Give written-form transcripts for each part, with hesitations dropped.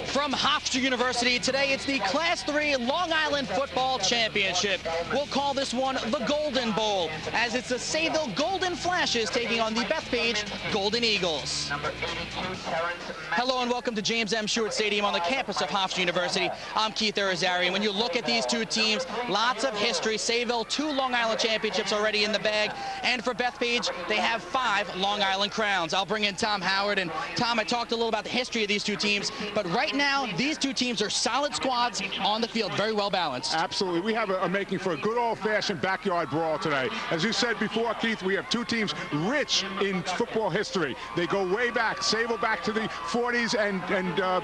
From Hofstra University, today it's the Class 3 Long Island Football Championship. We'll call this one the Golden Bowl, as it's the Sayville Golden Flashes taking on the Bethpage Golden Eagles. Hello and welcome to James M. Stewart Stadium on the campus of Hofstra University. I'm Keith Irizarry. When you look at these two teams, lots of history. Sayville, 2 Long Island championships already in the bag, and for Bethpage, they have 5 Long Island crowns. I'll bring in Tom Howard, and Tom, I talked a little about the history of these two teams, but right now, these two teams are solid squads on the field, very well balanced. Absolutely. We have a making for a good old-fashioned backyard brawl today. As you said before, Keith, we have two teams rich in football history. They go way back, Sayville back to the 40s and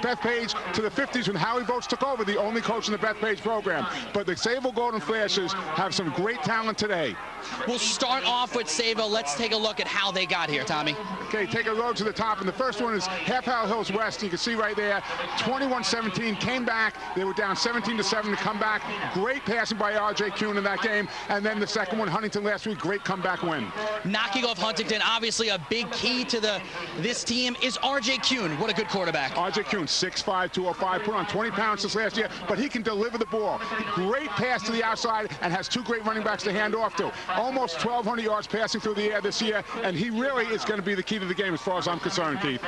Bethpage to the 50s when Howie Votes took over, the only coach in the Bethpage program. But the Sayville Golden Flashes have some great talent today. We'll start off with Sayville. Let's take a look at how they got here, Tommy. Okay, take a road to the top, and the first one is Half Howell Hills West. You can see right there, 21-17, came back. They were down 17-7 to come back. Great passing by R.J. Kuhn in that game. And then the second one, Huntington last week, great comeback win. Knocking off Huntington, obviously a big key to this team is R.J. Kuhn. What a good quarterback. R.J. Kuhn, 6'5", 205, put on 20 pounds this last year, but he can deliver the ball. Great pass to the outside and has 2 great running backs to hand off to. Almost 1,200 yards passing through the air this year, and he really is going to be the key to the game as far as I'm concerned, Keith.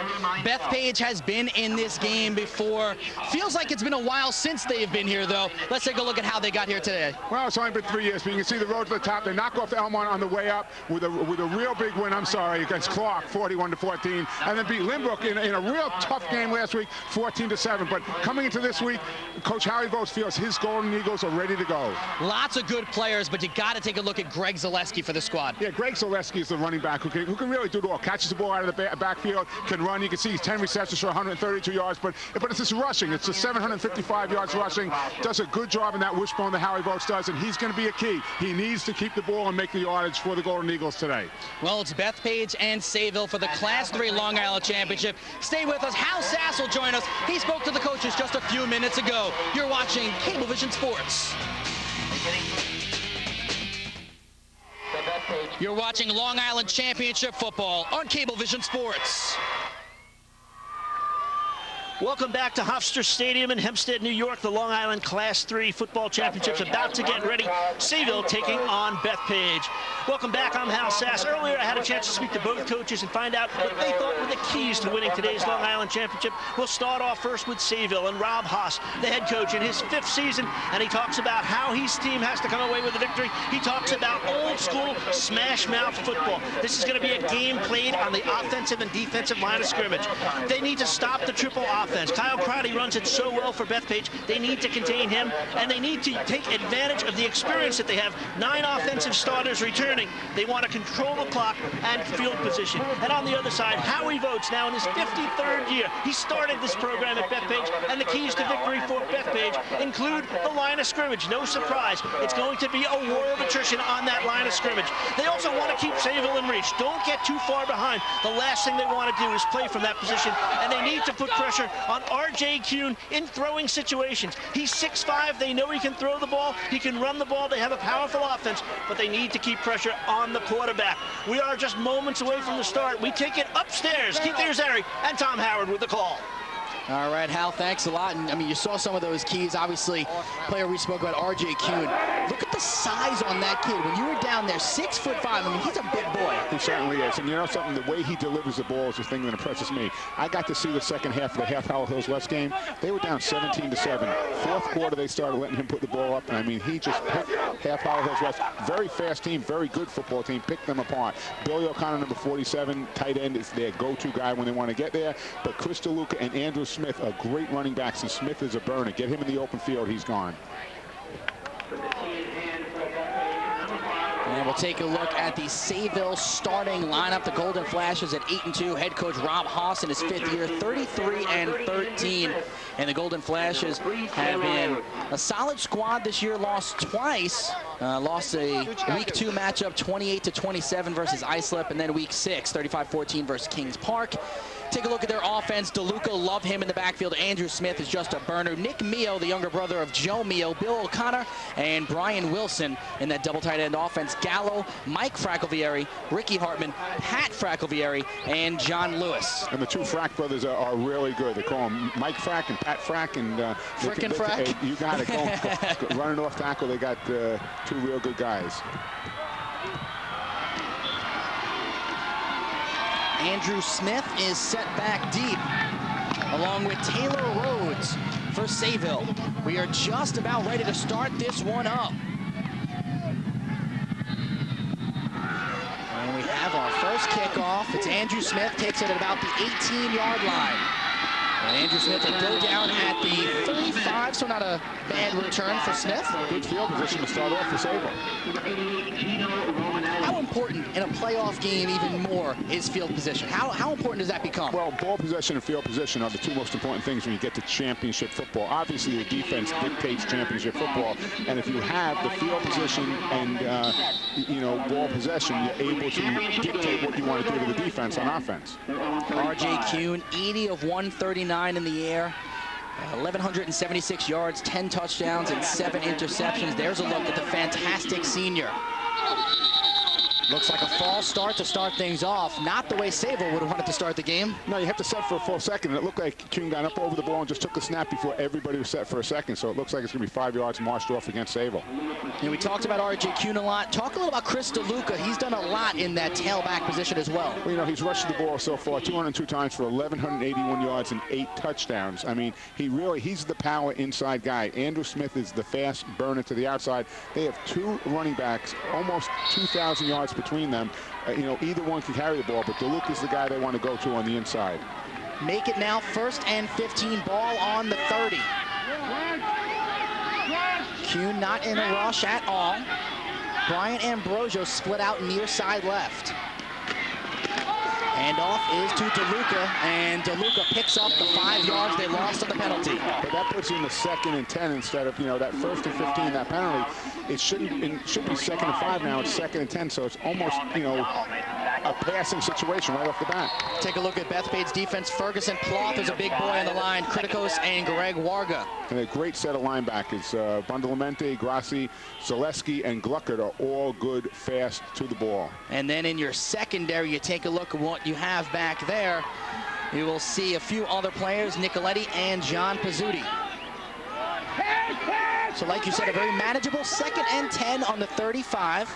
Bethpage has been in this game before. Feels like it's been a while since they've been here, though. Let's take a look at how they got here today. Well, it's only been 3 years, but you can see the road to the top. They knock off Elmont on the way up with a real big win, against Clark, 41-14, and then beat Lynbrook in a real tough game last week, 14-7. But coming into this week, Coach Howie Votes feels his Golden Eagles are ready to go. Lots of good players, but you got to take a look at Greg Zaleski for the squad. Yeah, Greg Zaleski is the running back who can really do it all. Catches the ball out of the backfield, can run. You can see he's 10 receptions for 132 yards, but it's just rushing. It's a 755 yards rushing. Does a good job in that wishbone that Howie Votes does, and he's going to be a key. He needs to keep the ball and make the yardage for the Golden Eagles today. Well, it's Bethpage and Sayville for the Class 3 Long Island Championship. Stay with us. Hal Sass will join us. He spoke to the coaches just a few minutes ago. You're watching Cablevision Sports. You're watching Long Island Championship football on Cablevision Sports. Welcome back to Hofstra Stadium in Hempstead, New York. The Long Island Class 3 Football Championship's about to get ready. Sayville taking on Bethpage. Welcome back. I'm Hal Sass. Earlier, I had a chance to speak to both coaches and find out what they thought were the keys to winning today's Long Island Championship. We'll start off first with Sayville and Rob Haas, the head coach, in his 5th season, and he talks about how his team has to come away with a victory. He talks about old-school smash-mouth football. This is going to be a game played on the offensive and defensive line of scrimmage. They need to stop the triple offense. Kyle Crowdy runs it so well for Bethpage. They need to contain him, and they need to take advantage of the experience that they have. 9 offensive starters returning. They want to control the clock and field position. And on the other side, Howie Votes, now in his 53rd year. He started this program at Bethpage, and the keys to victory for Bethpage include the line of scrimmage. No surprise, it's going to be a war of attrition on that line of scrimmage. They also want to keep Sayville in reach. Don't get too far behind. The last thing they want to do is play from that position, and they need to put pressure on R.J. Kuhn in throwing situations. He's 6'5". They know he can throw the ball. He can run the ball. They have a powerful offense, but they need to keep pressure on the quarterback. We are just moments away from the start. We take it upstairs. Keith Irizarry and Tom Howard with the call. All right, Hal, thanks a lot. And I mean, you saw some of those keys. Obviously, player we spoke about, R.J. Kuhn. Look at the size on that kid. When you were down there, 6'5", I mean, he's a big boy. He certainly is. And you know something, the way he delivers the ball is the thing that impresses me. I got to see the second half of the Half Howell Hills West game. They were down 17-7. 4th quarter, they started letting him put the ball up. And I mean, he just picked Half Howell Hills West. Very fast team, very good football team, picked them apart. Billy O'Connor, number 47, tight end, is their go-to guy when they want to get there. But Chris DeLuca and Andrew Smith are great running backs, and Smith is a burner. Get him in the open field, he's gone. And we'll take a look at the Sayville starting lineup. The Golden Flashes at 8-2. Head coach Rob Haas in his 5th year, 33-13. And the Golden Flashes have been a solid squad this year. Lost twice. Lost a Week 2 matchup, 28-27 versus Islip, and then Week 6, 35-14 versus Kings Park. Take a look at their offense. DeLuca, love him in the backfield. Andrew Smith is just a burner. Nick Mio, the younger brother of Joe Mio, Bill O'Connor, and Brian Wilson in that double tight end offense. Gallo, Mike Frackelvieri, Ricky Hartman, Pat Frackelvieri, and John Lewis. And the two Frack brothers are really good. They call them Mike Frack and Pat Frack. And Frickin' Frack. You got it. Go, running off tackle, they got two real good guys. Andrew Smith is set back deep, along with Taylor Rhodes for Sayville. We are just about ready to start this one up. And we have our first kickoff. It's Andrew Smith, takes it at about the 18-yard line. And Andrew Smith will go down at the 35, so not a bad return for Smith. Good field position to start off for Sayville. How important in a playoff game even more is field position? How important does that become? Well, ball possession and field position are the two most important things when you get to championship football. Obviously, the defense dictates championship football, and if you have the field position and ball possession, you're able to dictate what you want to do to the defense on offense. R.J. Kuhn, 80 of 139 in the air. 1,176 yards, 10 touchdowns, and 7 interceptions. There's a look at the fantastic senior. Looks like a false start to start things off. Not the way Sayville would have wanted to start the game. No, you have to set for a full second. And it looked like Kuhn got up over the ball and just took the snap before everybody was set for a second. So it looks like it's going to be 5 yards marched off against Sayville. And we talked about R.J. Kuhn a lot. Talk a little about Chris DeLuca. He's done a lot in that tailback position as well. Well, he's rushed the ball so far 202 times for 1,181 yards and 8 touchdowns. I mean, he's the power inside guy. Andrew Smith is the fast burner to the outside. They have 2 running backs, almost 2,000 yards between them. Either one can carry the ball, but DeLuca is the guy they want to go to on the inside. Make it now 1st and 15, ball on the 30. Kuhn not in a rush at all. Brian Ambrosio split out near side left. Handoff is to DeLuca, and DeLuca picks up the 5 yards they lost on the penalty. But that puts you in the 2nd and 10 instead of, that 1st and 15, that penalty. It should be 2nd and 5 now. It's 2nd and 10, so it's almost, a passing situation right off the bat. Take a look at Bethpage's defense. Ferguson Ploth is a big boy on the line. Kritikos and Greg Warga. And a great set of linebackers. Bundlemente, Grassi, Zaleski, and Gluckert are all good, fast to the ball. And then in your secondary, you take a look at what you have back there. You will see a few other players, Nicoletti and John Pizzuti. So like you said, a very manageable 2nd and 10 on the 35.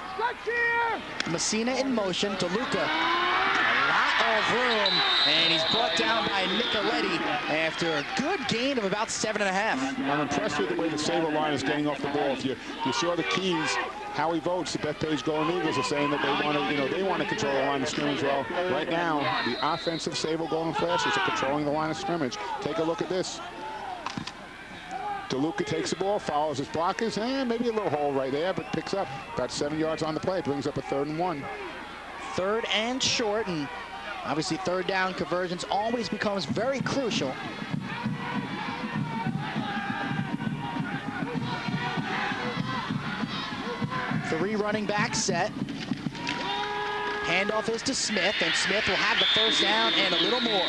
Messina in motion. DeLuca, a lot of room, and he's brought down by Nicoletti after a good gain of about 7.5. I'm impressed with the way the Sayville line is getting off the ball. If you saw the keys, Howie Votes, the Bethpage Golden Eagles, are saying that they want to control the line of scrimmage. Well, right now, the offensive Sayville Golden Flashes are controlling the line of scrimmage. Take a look at this. DeLuca takes the ball, follows his blockers, and maybe a little hole right there, but picks up about 7 yards on the play, brings up a 3rd and 1. 3rd and short, and obviously 3rd down conversions always becomes very crucial. Three running back set. Handoff is to Smith, and Smith will have the 1st down and a little more.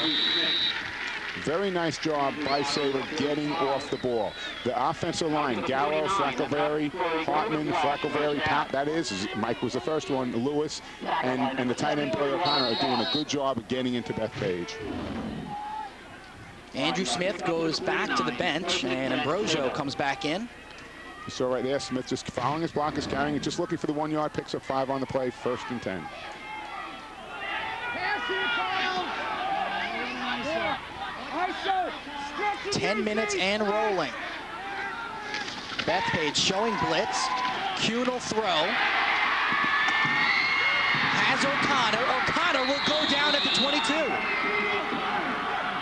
Very nice job by Sayville getting off the ball. The offensive line, Gallo, Frackelvieri, Hartman, Frackelvieri, Pat, that is, Mike was the first one, Lewis, and the tight end Bill O'Connor are doing a good job of getting into Bethpage. Andrew Smith goes back to the bench, and Ambrosio comes back in. You saw right there, Smith just following his blockers, carrying it, just looking for the 1 yard, picks up 5 on the play, 1st and 10. 10 minutes and rolling. Bethpage showing blitz. Kuhn will throw. Has O'Connor. O'Connor will go down at the 22.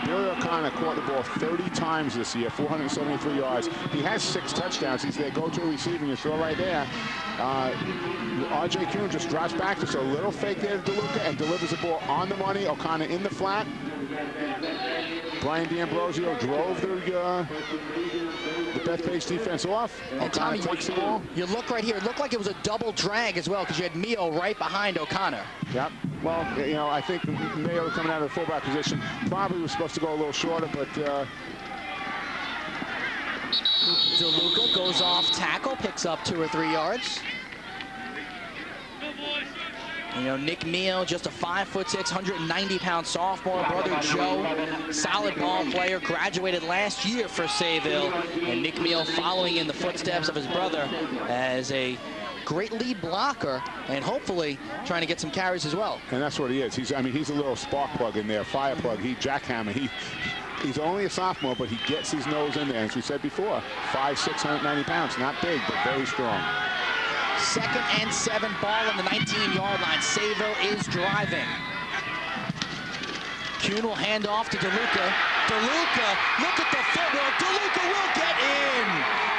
Billy O'Connor caught the ball 30 times this year, 473 yards. He has 6 touchdowns. He's their go-to receiver. You saw right there. R.J. Kuhn just drops back, just a little fake there to DeLuca, and delivers the ball on the money. O'Connor in the flat. Brian D'Ambrosio drove the Bethpage defense off. O'Connor takes the ball. You look right here. It looked like it was a double drag as well, because you had Mio right behind O'Connor. Yep. Well, you know, I think Mayo coming out of the fullback position probably was supposed to go a little shorter, but DeLuca goes off tackle, picks up 2 or 3 yards. You know, Nick Mio, just a 5'6", 190-pound sophomore. Brother Joe, solid ball player, graduated last year for Sayville. And Nick Mio following in the footsteps of his brother as a great lead blocker and hopefully trying to get some carries as well. And that's what he is. He's a little spark plug in there, fire plug. He jackhammer. He's only a sophomore, but he gets his nose in there. As we said before, 5'6", 190 pounds. Not big, but very strong. 2nd and 7, ball on the 19-yard line. Sayville is driving. Kuhn will hand off to DeLuca. DeLuca, look at the footwork. DeLuca will get in.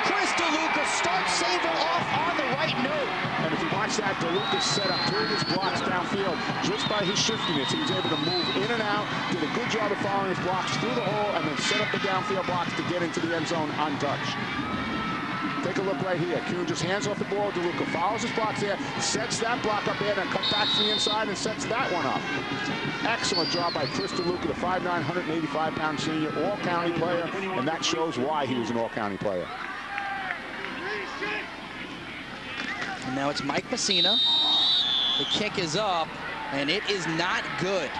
Chris DeLuca starts Sayville off on the right note. And if you watch that, DeLuca set up 2 of his blocks downfield just by his shiftiness. He was able to move in and out, did a good job of following his blocks through the hole, and then set up the downfield blocks to get into the end zone untouched. Take a look right here. Kuhn just hands off the ball. DeLuca follows his blocks there, sets that block up there, then comes back to the inside and sets that one up. Excellent job by Chris DeLuca, the 5'9", 185-pound senior, all-county player, and that shows why he was an all-county player. And now it's Mike Messina. The kick is up, and it is not good.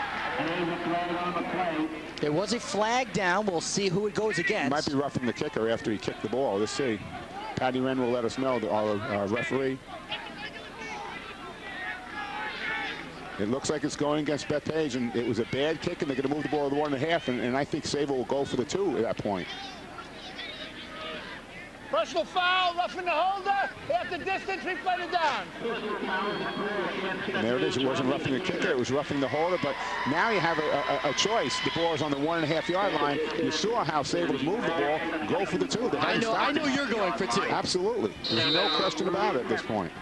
There was a flag down. We'll see who it goes against. Might be roughing the kicker after he kicked the ball. Let's see. Patty Wren will let us know, our referee. It looks like it's going against Bethpage, and it was a bad kick, and they're going to move the ball to the 1.5, and I think Sayville will go for the 2 at that point. Personal foul, roughing the holder. After distance, replay it down. And there it is. It wasn't roughing the kicker. It was roughing the holder. But now you have a choice. The ball is on the 1.5-yard line. You saw how Sayville moved the ball. Go for the 2. I know you're going for 2. Absolutely. There's no question about it at this point.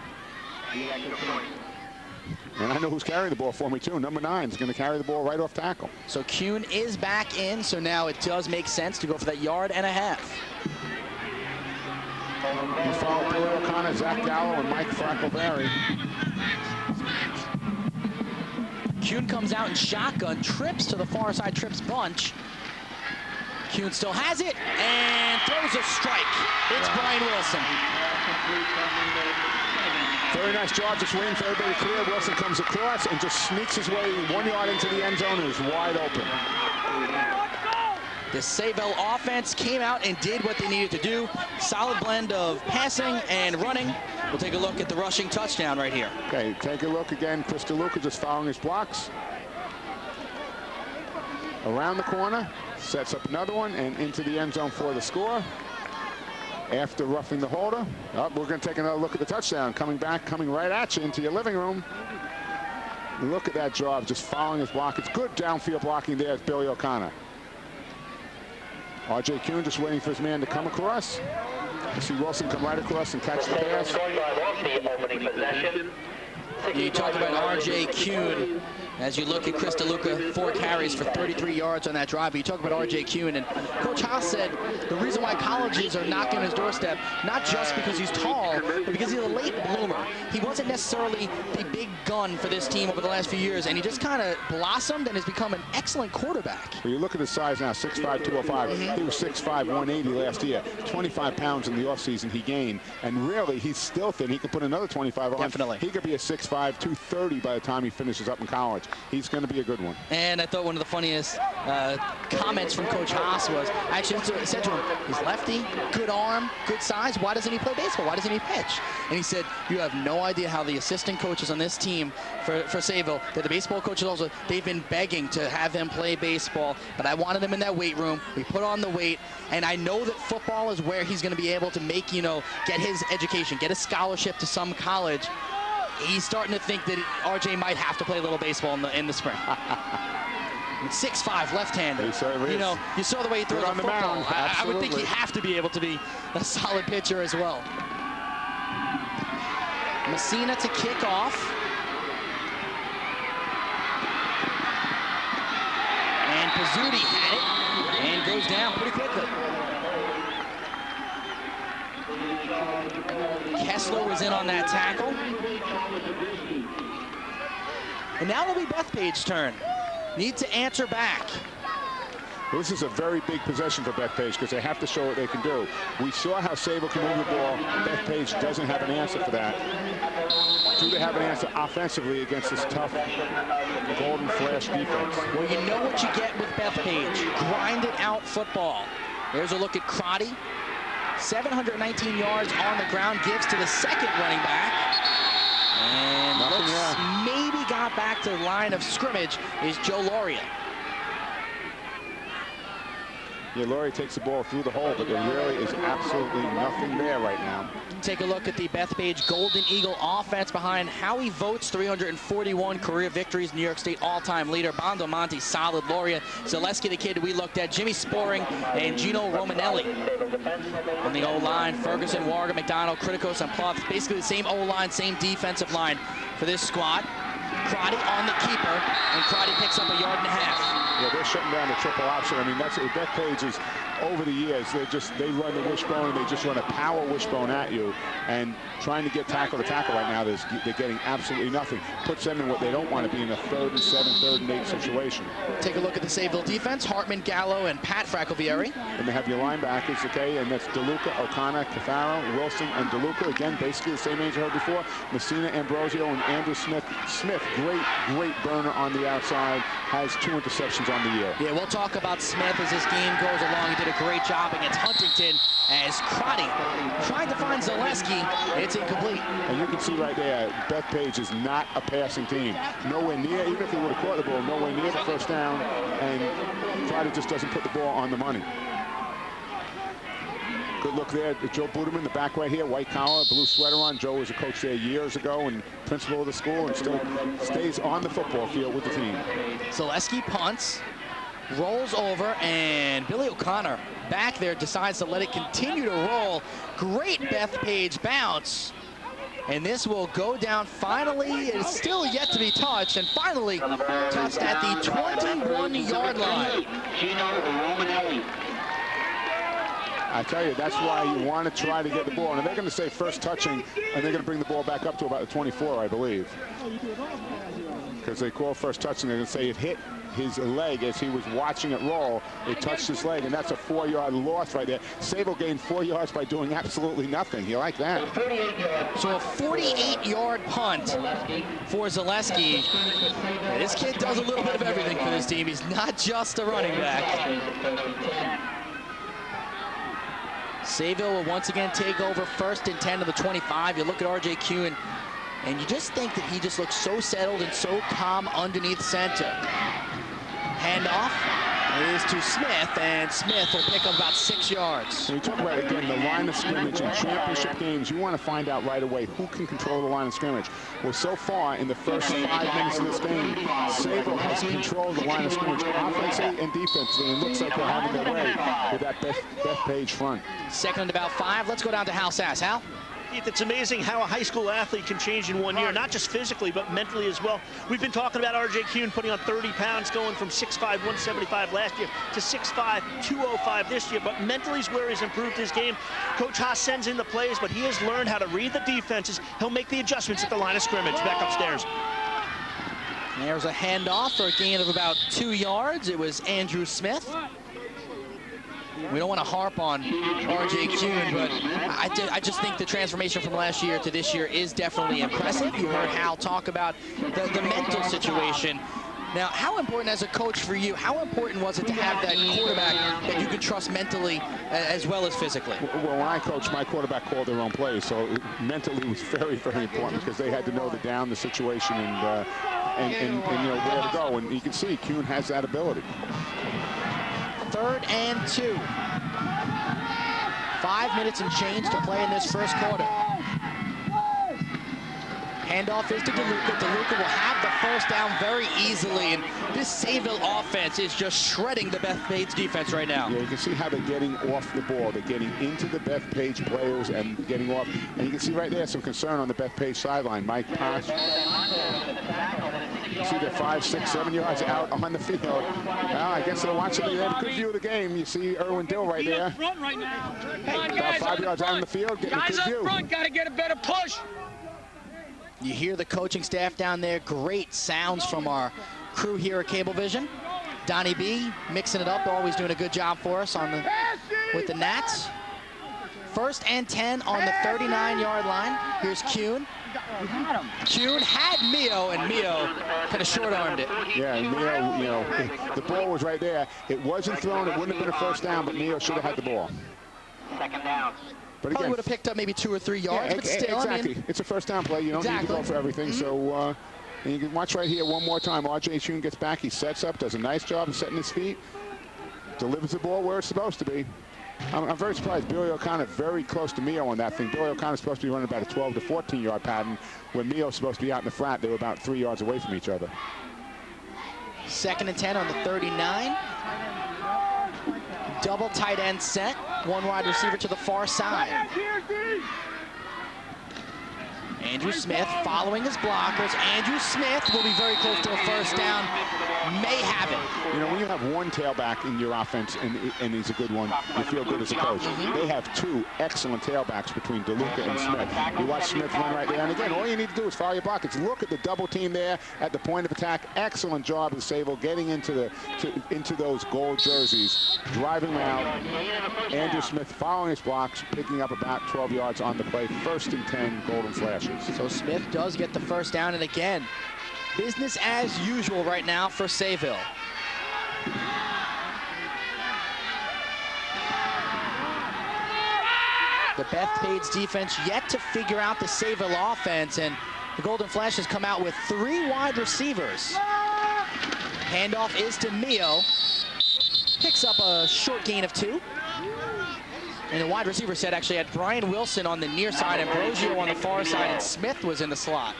And I know who's carrying the ball for me, too. Number 9 is going to carry the ball right off tackle. So Kuhn is back in. So now it does make sense to go for that 1.5 yards. You follow Billy O'Connor, Zach Gallo, and Mike Frackleberry. Kuhn comes out in shotgun, trips to the far side, trips bunch. Kuhn still has it and throws a strike. It's Brian Wilson. Very nice job just waiting for everybody to clear. Wilson comes across and just sneaks his way 1 yard into the end zone and is wide open. The Sayville offense came out and did what they needed to do. Solid blend of passing and running. We'll take a look at the rushing touchdown right here. Okay, take a look again. Chris DeLuca just following his blocks. Around the corner, sets up another one and into the end zone for the score. After roughing the holder, we're going to take another look at the touchdown. Coming right at you into your living room. Look at that job, just following his block. It's good downfield blocking there. It's Billy O'Connor. R.J. Kuhn just waiting for his man to come across. You see Wilson come right across and catch the pass. You talked about R.J. Kuhn. As you look at Chris DeLuca, 4 carries for 33 yards on that drive. But you talk about R.J. Kuhn, and Coach Haas said the reason why colleges are knocking on his doorstep, not just because he's tall, but because he's a late bloomer. He wasn't necessarily the big gun for this team over the last few years, and he just kind of blossomed and has become an excellent quarterback. Well, you look at his size now, 6'5", 205. He was 6'5", 180 last year. 25 pounds in the offseason he gained, and really, he's still thin. He could put another 25 on. Definitely. He could be a 6'5", 230 by the time he finishes up in college. He's going to be a good one. And I thought one of the funniest comments from Coach Haas was, I actually said to him, he's lefty, good arm, good size. Why doesn't he play baseball? Why doesn't he pitch? And he said, you have no idea how the assistant coaches on this team for Sayville, that the baseball coaches also, they've been begging to have him play baseball, but I wanted him in that weight room. We put on the weight, and I know that football is where he's going to be able to make, get his education, get a scholarship to some college. He's starting to think that RJ might have to play a little baseball in the spring. 6'5", left-hander. You saw the way he threw the football. I would think he'd have to be able to be a solid pitcher as well. Messina to kick off. And Pizzuti had it and goes down pretty quickly. Kessler was in on that tackle. And now it'll be Bethpage's turn. Need to answer back. Well, this is a very big possession for Bethpage because they have to show what they can do. We saw how Sayville can move the ball. Bethpage doesn't have an answer for that. Do they have an answer offensively against this tough Golden Flash defense? Well, you know what you get with Bethpage. Grinded out football. There's a look at Crotty. 719 yards on the ground, gives to the second running back. And maybe got back to the line of scrimmage is Joe Lauria. Yeah, Laurie takes the ball through the hole, but there really is absolutely nothing there right now. Take a look at the Bethpage Golden Eagle offense behind Howie Votes, 341 career victories, New York State all-time leader. Bondo Monte, solid. Lauria, Zaleski, the kid we looked at, Jimmy Sporing, and Gino Romanelli. On the O-line, Ferguson, Warga, McDonald, Criticos, and Ploth. Basically the same O-line, same defensive line for this squad. Crotty on the keeper, and Crotty picks up a yard and a half. Yeah, they're shutting down the triple option. I mean, that's what Bethpage is. Over the years, they run the wishbone, and they just run a power wishbone at you. And trying to get tackle to tackle right now, they're getting absolutely nothing. Puts them in what they don't want to be in a 3rd and 7, 3rd and 8 situation. Take a look at the Sayville defense. Hartman, Gallo, and Pat Fraccovieri. And they have your linebackers, okay, and that's DeLuca, O'Connor, Cafaro, Wilson, and DeLuca. Again, basically the same age I heard before. Messina, Ambrosio, and Andrew Smith. Smith, great burner on the outside, has 2 interceptions on the year. Yeah, we'll talk about Smith as this game goes along. He did a great job against Huntington as Crotty trying to find Zaleski. It's incomplete. And you can see right there, Bethpage is not a passing team. Nowhere near, even if he would have caught the ball, nowhere near the first down, and Crotty just doesn't put the ball on the money. Good look there at Joe Buderman, the back right here, white collar, blue sweater on. Joe was a coach there years ago and principal of the school and still stays on the football field with the team. Zaleski punts, rolls over, and Billy O'Connor back there decides to let it continue to roll. Great Bethpage bounce. And this will go down finally. It's still yet to be touched, and finally touched at the 21-yard line. I tell you, that's why you want to try to get the ball. And they're going to say first touching, and they're going to bring the ball back up to about the 24, I believe. Because they call first touching, they're going to say it hit his leg as he was watching it roll. It touched his leg, and that's a 4-yard loss right there. Sayville gained 4 yards by doing absolutely nothing. You like that? So a 48-yard punt for Zaleski. This kid does a little bit of everything for this team. He's not just a running back. Sayville will once again take over 1st and 10 to the 25. You look at R.J. Kuhn, and you just think that he just looks so settled and so calm underneath center. Handoff is to Smith, and Smith will pick up about 6 yards. When we talk about, again, the line of scrimmage in championship games, you want to find out right away who can control the line of scrimmage. Well, so far in the first 5 minutes of this game, Sayville has controlled the line of scrimmage offensively and defensively, and looks like they're having their way with that Bethpage front. 2nd and about 5. Let's go down to Hal Sass. Hal? It's amazing how a high school athlete can change in 1 year, not just physically, but mentally as well. We've been talking about R.J. Kuhn putting on 30 pounds, going from 6'5", 175 last year to 6'5", 205 this year, but mentally is where he's improved his game. Coach Haas sends in the plays, but he has learned how to read the defenses. He'll make the adjustments at the line of scrimmage. Back upstairs. There's a handoff for a gain of about 2 yards. It was Andrew Smith. We don't want to harp on R.J. Kuhn, but I just think the transformation from last year to this year is definitely impressive. You heard Hal talk about the mental situation. Now, how important as a coach for you, how important was it to have that quarterback that you could trust mentally as well as physically? Well, when I coached, my quarterback called their own plays, so mentally it was very, very important because they had to know the situation and you know where to go. And you can see Kuhn has that ability. 3rd and 2. 5 minutes and change to play in this first quarter. Handoff is to DeLuca. DeLuca will have the first down very easily, and this Sayville offense is just shredding the Bethpage defense right now. Yeah, you can see how they're getting off the ball. They're getting into the Bethpage players and getting off. And you can see right there some concern on the Bethpage sideline. Mike Posh. You see they're 5, 6, 7 yards out on the field. Well, I guess they're watching. They have a good view of the game. You see Erwin Dill right there. Front right now. Hey, about 5 yards out on the field, getting a good view. Guys up front got to get a better push. You hear the coaching staff down there. Great sounds from our crew here at Cablevision. Donnie B mixing it up, always doing a good job for us with the Nats. 1st and 10 on the 39-yard line. Here's Kuhn. Kuhn had Mio, and Mio kind of short-armed it. Yeah, and Mio, you know, the ball was right there. It wasn't thrown. It wouldn't have been a first down, but Mio should have had the ball. 2nd down. But Probably again, would have picked up maybe 2 or 3 yards, yeah, but still, exactly. I mean, it's a first down play. You don't need to go for everything. So, and you can watch right here one more time. R.J. Kuhn gets back. He sets up, does a nice job of setting his feet, delivers the ball where it's supposed to be. I'm very surprised. Billy O'Connor very close to Mio on that thing. Billy O'Connor's supposed to be running about a 12 to 14-yard pattern. When Mio's supposed to be out in the flat, they were about 3 yards away from each other. 2nd and 10 on the 39. Double tight end set. One wide receiver to the far side. Andrew Smith following his blockers. Andrew Smith will be very close to a first down. May have it. You know, when you have one tailback in your offense and he's a good one, you feel good as a coach. They have 2 excellent tailbacks between DeLuca and Smith. You watch Smith run right there. And again, all you need to do is follow your blockers. Look at the double team there at the point of attack. Excellent job of Sayville getting into those gold jerseys, driving around. Andrew Smith following his blocks, picking up about 12 yards on the play. 1st and 10, Golden Flashes. So Smith does get the first down, and again, business as usual right now for Sayville. The Bethpage defense yet to figure out the Sayville offense, and the Golden Flashes come out with 3 wide receivers. Handoff is to Mio. Picks up a short gain of 2. And the wide receiver set actually had Brian Wilson on the near side, Ambrosio on the far side, and Smith was in the slot.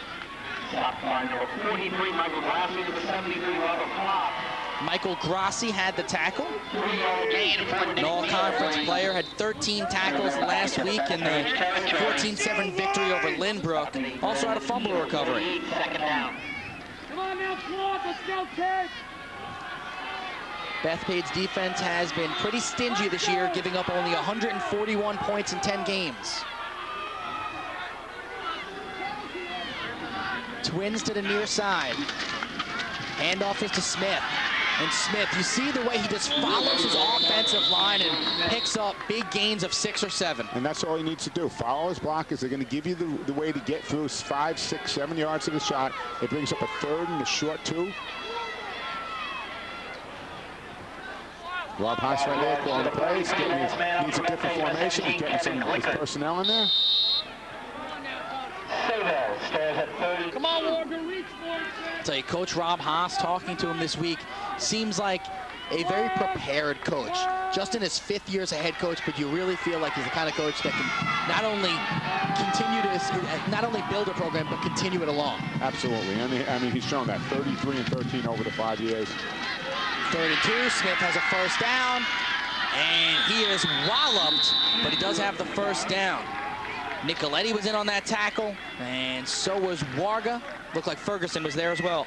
Michael Grassi had the tackle. An all-conference player, had 13 tackles last week in the 14-7 victory over Lynbrook. Also had a fumble recovery. 2nd down. Come on now, Clark, let's go, kids. Bethpage defense has been pretty stingy this year, giving up only 141 points in 10 games. Twins to the near side. Handoff is to Smith. And Smith, you see the way he just follows his offensive line and picks up big gains of 6 or 7. And that's all he needs to do. Follow his blockers. They're going to give you the way to get through 5, 6, 7 yards to the shot. It brings up a 3rd and a short 2. Rob Haas right there calling the plays. Needs a different formation. He's getting some of his personnel in there. Come on, Walker, reach for it. I'll tell you, Coach Rob Haas talking to him this week seems like a very prepared coach. Just in his 5th year as a head coach, but you really feel like he's the kind of coach that can not only build a program, but continue it along. Absolutely. I mean, he's shown that 33 and 13 over the 5 years. 32, Smith has a first down, and he is walloped, but he does have the first down. Nicoletti was in on that tackle, and so was Warga. Looked like Ferguson was there as well.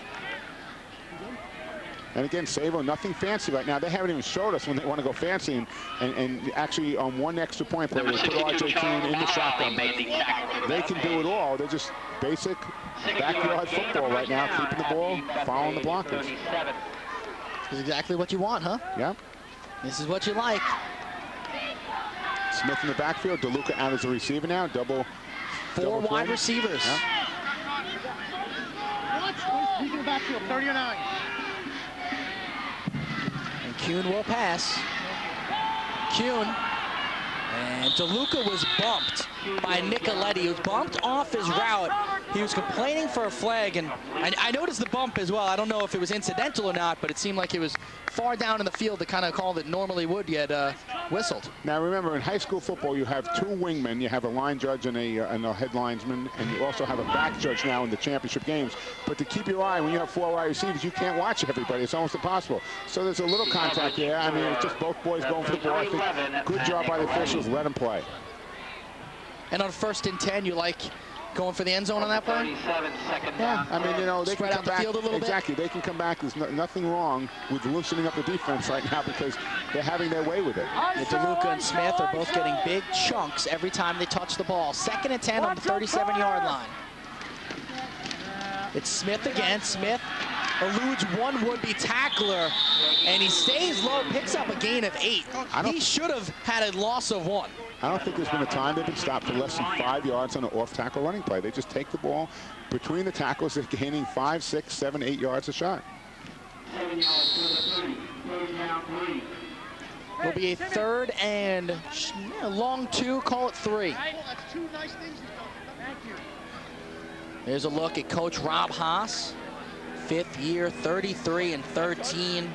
And again, Sayville, nothing fancy right now. They haven't even showed us when they want to go fancy. And actually, on one extra point play, they put R.J. Kuhn in the shotgun. They can do it all. They're just basic backyard football right now, keeping the ball, following the blockers. This is exactly what you want, huh? Yeah. This is what you like. Smith in the backfield. DeLuca out as a receiver now. 4 wide receivers. Yeah. He's in the backfield, 39. And Kuhn will pass. Kuhn. And DeLuca was bumped by Nicoletti. He was bumped off his route. He was complaining for a flag, and I noticed the bump as well. I don't know if it was incidental or not, but it seemed like it was far down in the field, the kind of call that normally would get whistled. Now remember, in high school football, you have 2 wingmen. You have a line judge and a head linesman, and you also have a back judge now in the championship games. But to keep your eye, when you have 4 wide receivers, you can't watch everybody. It's almost impossible. So there's a little contact there. I mean, it's just both boys going for the ball. I think good job by the officials. Let them play. And on 1st and 10, you like going for the end zone on that play? Yeah, I mean, you know, they Spread can out come the back. field a little Exactly, they can come back. There's nothing wrong with loosening up the defense right now because they're having their way with it. DeLuca and Smith are both getting big chunks every time they touch the ball. 2nd and 10 on the 37-yard line. It's Smith again. Smith eludes one would-be tackler, and he stays low, picks up a gain of 8. He should have had a loss of 1. I don't think there's been a time they've been stopped for less than 5 yards on an off-tackle running play. They just take the ball between the tackles. They're gaining 5, 6, 7, 8 yards a shot. 7 yards to the 30. Third down 3. It'll be a 3rd and long 2, call it 3. That's 2 nice things. Thank you. There's a look at Coach Rob Haas, 5th year, 33 and 13.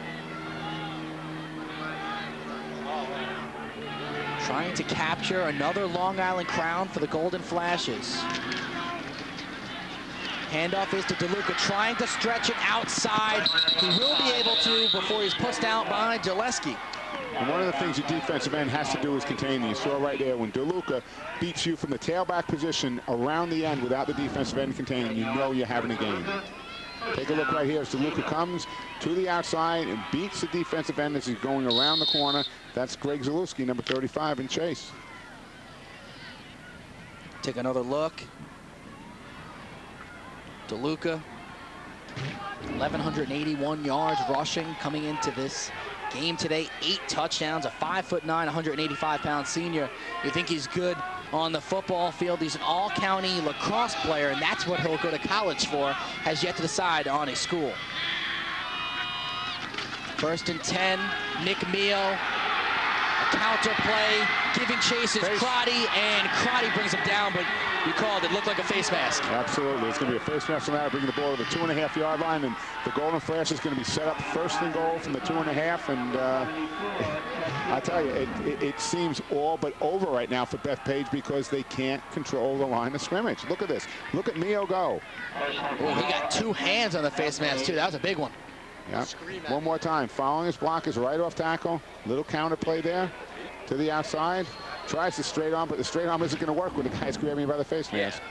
Trying to capture another Long Island crown for the Golden Flashes. Handoff is to DeLuca, trying to stretch it outside. He will be able to before he's pushed out by Gillespie. And one of the things your defensive end has to do is contain you. You saw right there when DeLuca beats you from the tailback position around the end without the defensive end containing, you know you're having a game. Take a look right here as DeLuca comes to the outside and beats the defensive end as he's going around the corner. That's Greg Zalewski, number 35 in chase. Take another look. DeLuca, 1,181 yards rushing coming into this game today. 8 touchdowns, a 5'9", 185-pound senior. You think he's good on the football field. He's an all-county lacrosse player, and that's what he'll go to college for. Has yet to decide on a school. 1st and 10, Nick Mio. A counter play, giving chase is Crotty, and Crotty brings him down, but you called it. Looked like a face mask. Absolutely. It's going to be a face mask from that, bringing the ball to the 2.5-yard line, and the Golden Flash is going to be set up 1st and goal from the 2.5. And I tell you, it seems all but over right now for Bethpage because they can't control the line of scrimmage. Look at this. Look at Mio go. Oh, he got 2 hands on the face mask, too. That was a big one. Yeah. One more time. Following his block is right off tackle. Little counter play there to the outside. Tries the straight arm, but the straight arm isn't going to work when the guy's grabbing by the face mask.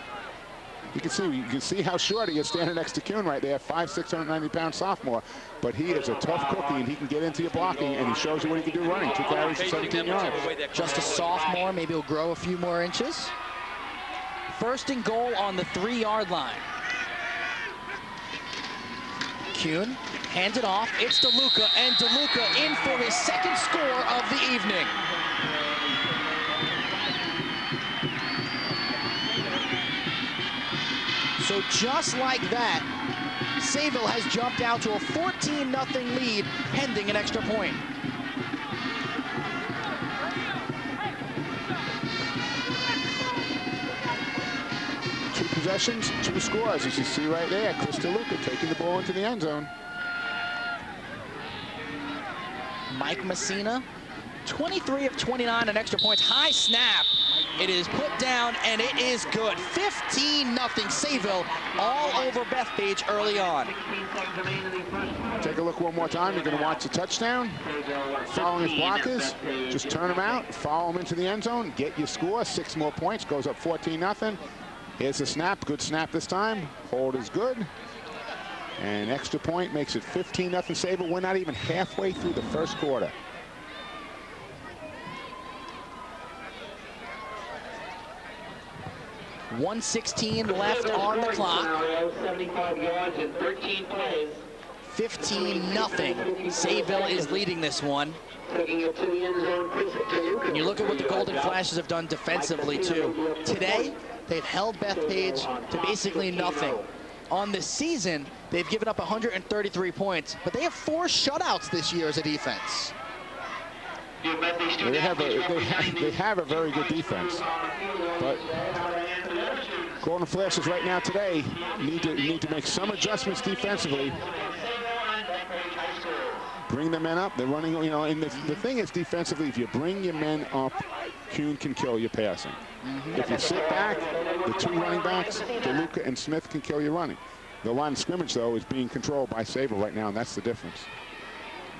You can see how short he is standing next to Kuhn right there, 5'6", 190-pound sophomore. But he is a tough cookie, and he can get into your blocking, and he shows you what he can do running. 2 carries for 17 yards. Just a sophomore, maybe he'll grow a few more inches. 1st and goal on the 3-yard line. Kuhn hands it off. It's DeLuca, and DeLuca in for his 2nd score of the evening. So just like that, Sayville has jumped out to a 14-0 lead, pending an extra point. Two possessions, 2 scores, as you see right there. Chris DeLuca taking the ball into the end zone. Mike Messina, 23 of 29 on extra points. High snap. It is put down, and it is good. 15-0 Sayville all over Bethpage early on. Take a look one more time. You're going to watch the touchdown. Following his blockers, just turn them out, follow them into the end zone, get your score. 6 more points, goes up 14-0. Here's the snap. Good snap this time. Hold is good. And extra point makes it 15-0 Sayville. We're not even halfway through the 1st quarter. .116 left on the clock. 75 yards in 13 plays. 15-0. Sayville is leading this one. Taking it to the end zone. And you look at what the Golden Flashes have done defensively, too. Today, they've held Bethpage to basically nothing. On the season, they've given up 133 points, but they have 4 shutouts this year as a defense. They have a very good defense, but Golden Flashes right now today need to make some adjustments defensively. Bring the men up. They're running, you know, and the thing is defensively, if you bring your men up, Kuhn can kill your passing. If you sit back, the 2 running backs, DeLuca and Smith, can kill your running. The line of scrimmage, though, is being controlled by Sayville right now, and that's the difference.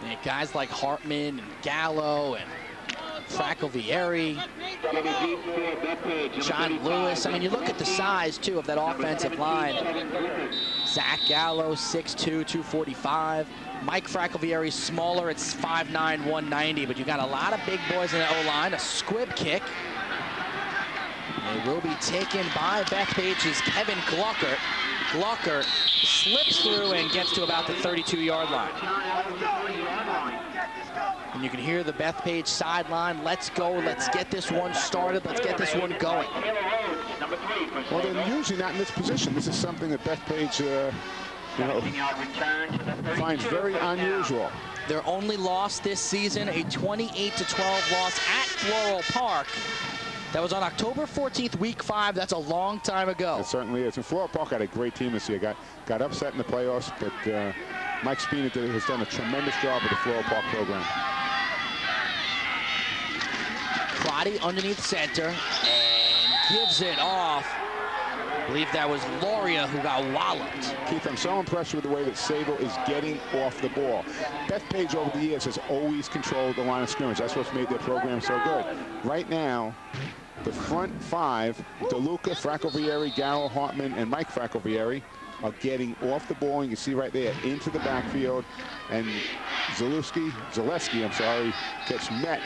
And guys like Hartman and Gallo and Fracalvieri, John Lewis. I mean, you look at the size, too, of that offensive line. Zach Gallo, 6'2", 245. Mike Fracalvieri, smaller. It's 5'9", 190. But you got a lot of big boys in the O-line. A squib kick. It will be taken by Bethpage's Kevin Gluckert. Glucker slips through and gets to about the 32-yard line. And you can hear the Bethpage sideline. Let's go. Let's get this one started. Let's get this one going. Well, they're usually not in this position. This is something that Bethpage, finds very unusual. Their only loss this season, a 28-12 loss at Floral Park. That was on October 14th, Week 5. That's a long time ago. It certainly is. And Floral Park had a great team this year. Got upset in the playoffs, but Mike Spina has done a tremendous job with the Floral Park program. Crotty underneath center and gives it off. I believe that was Loria who got walloped. Keith, I'm so impressed with the way that Sayville is getting off the ball. Bethpage over the years has always controlled the line of scrimmage. That's what's made their program so good. Right now, the front five, DeLuca, Fraccovieri, Garrow, Hartman, and Mike Fraccovieri, are getting off the ball. You can see right there into the backfield. And Zaleski, gets met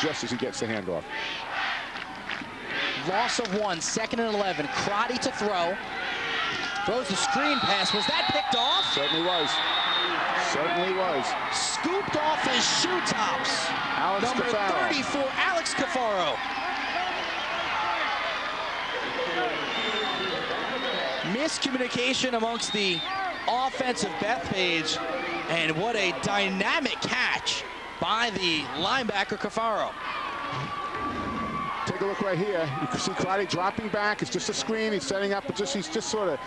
just as he gets the handoff. Loss of 1, 2nd and 11. Crotty to throw. Throws the screen pass. Was that picked off? Certainly was. Certainly was. Scooped off his shoe tops. Number 34, Alex Cafaro. Miscommunication amongst the offensive Bethpage, and what a dynamic catch by the linebacker Cafaro. Take a look right here. You can see Crotty dropping back. It's just a screen. He's setting up, but he's just sort of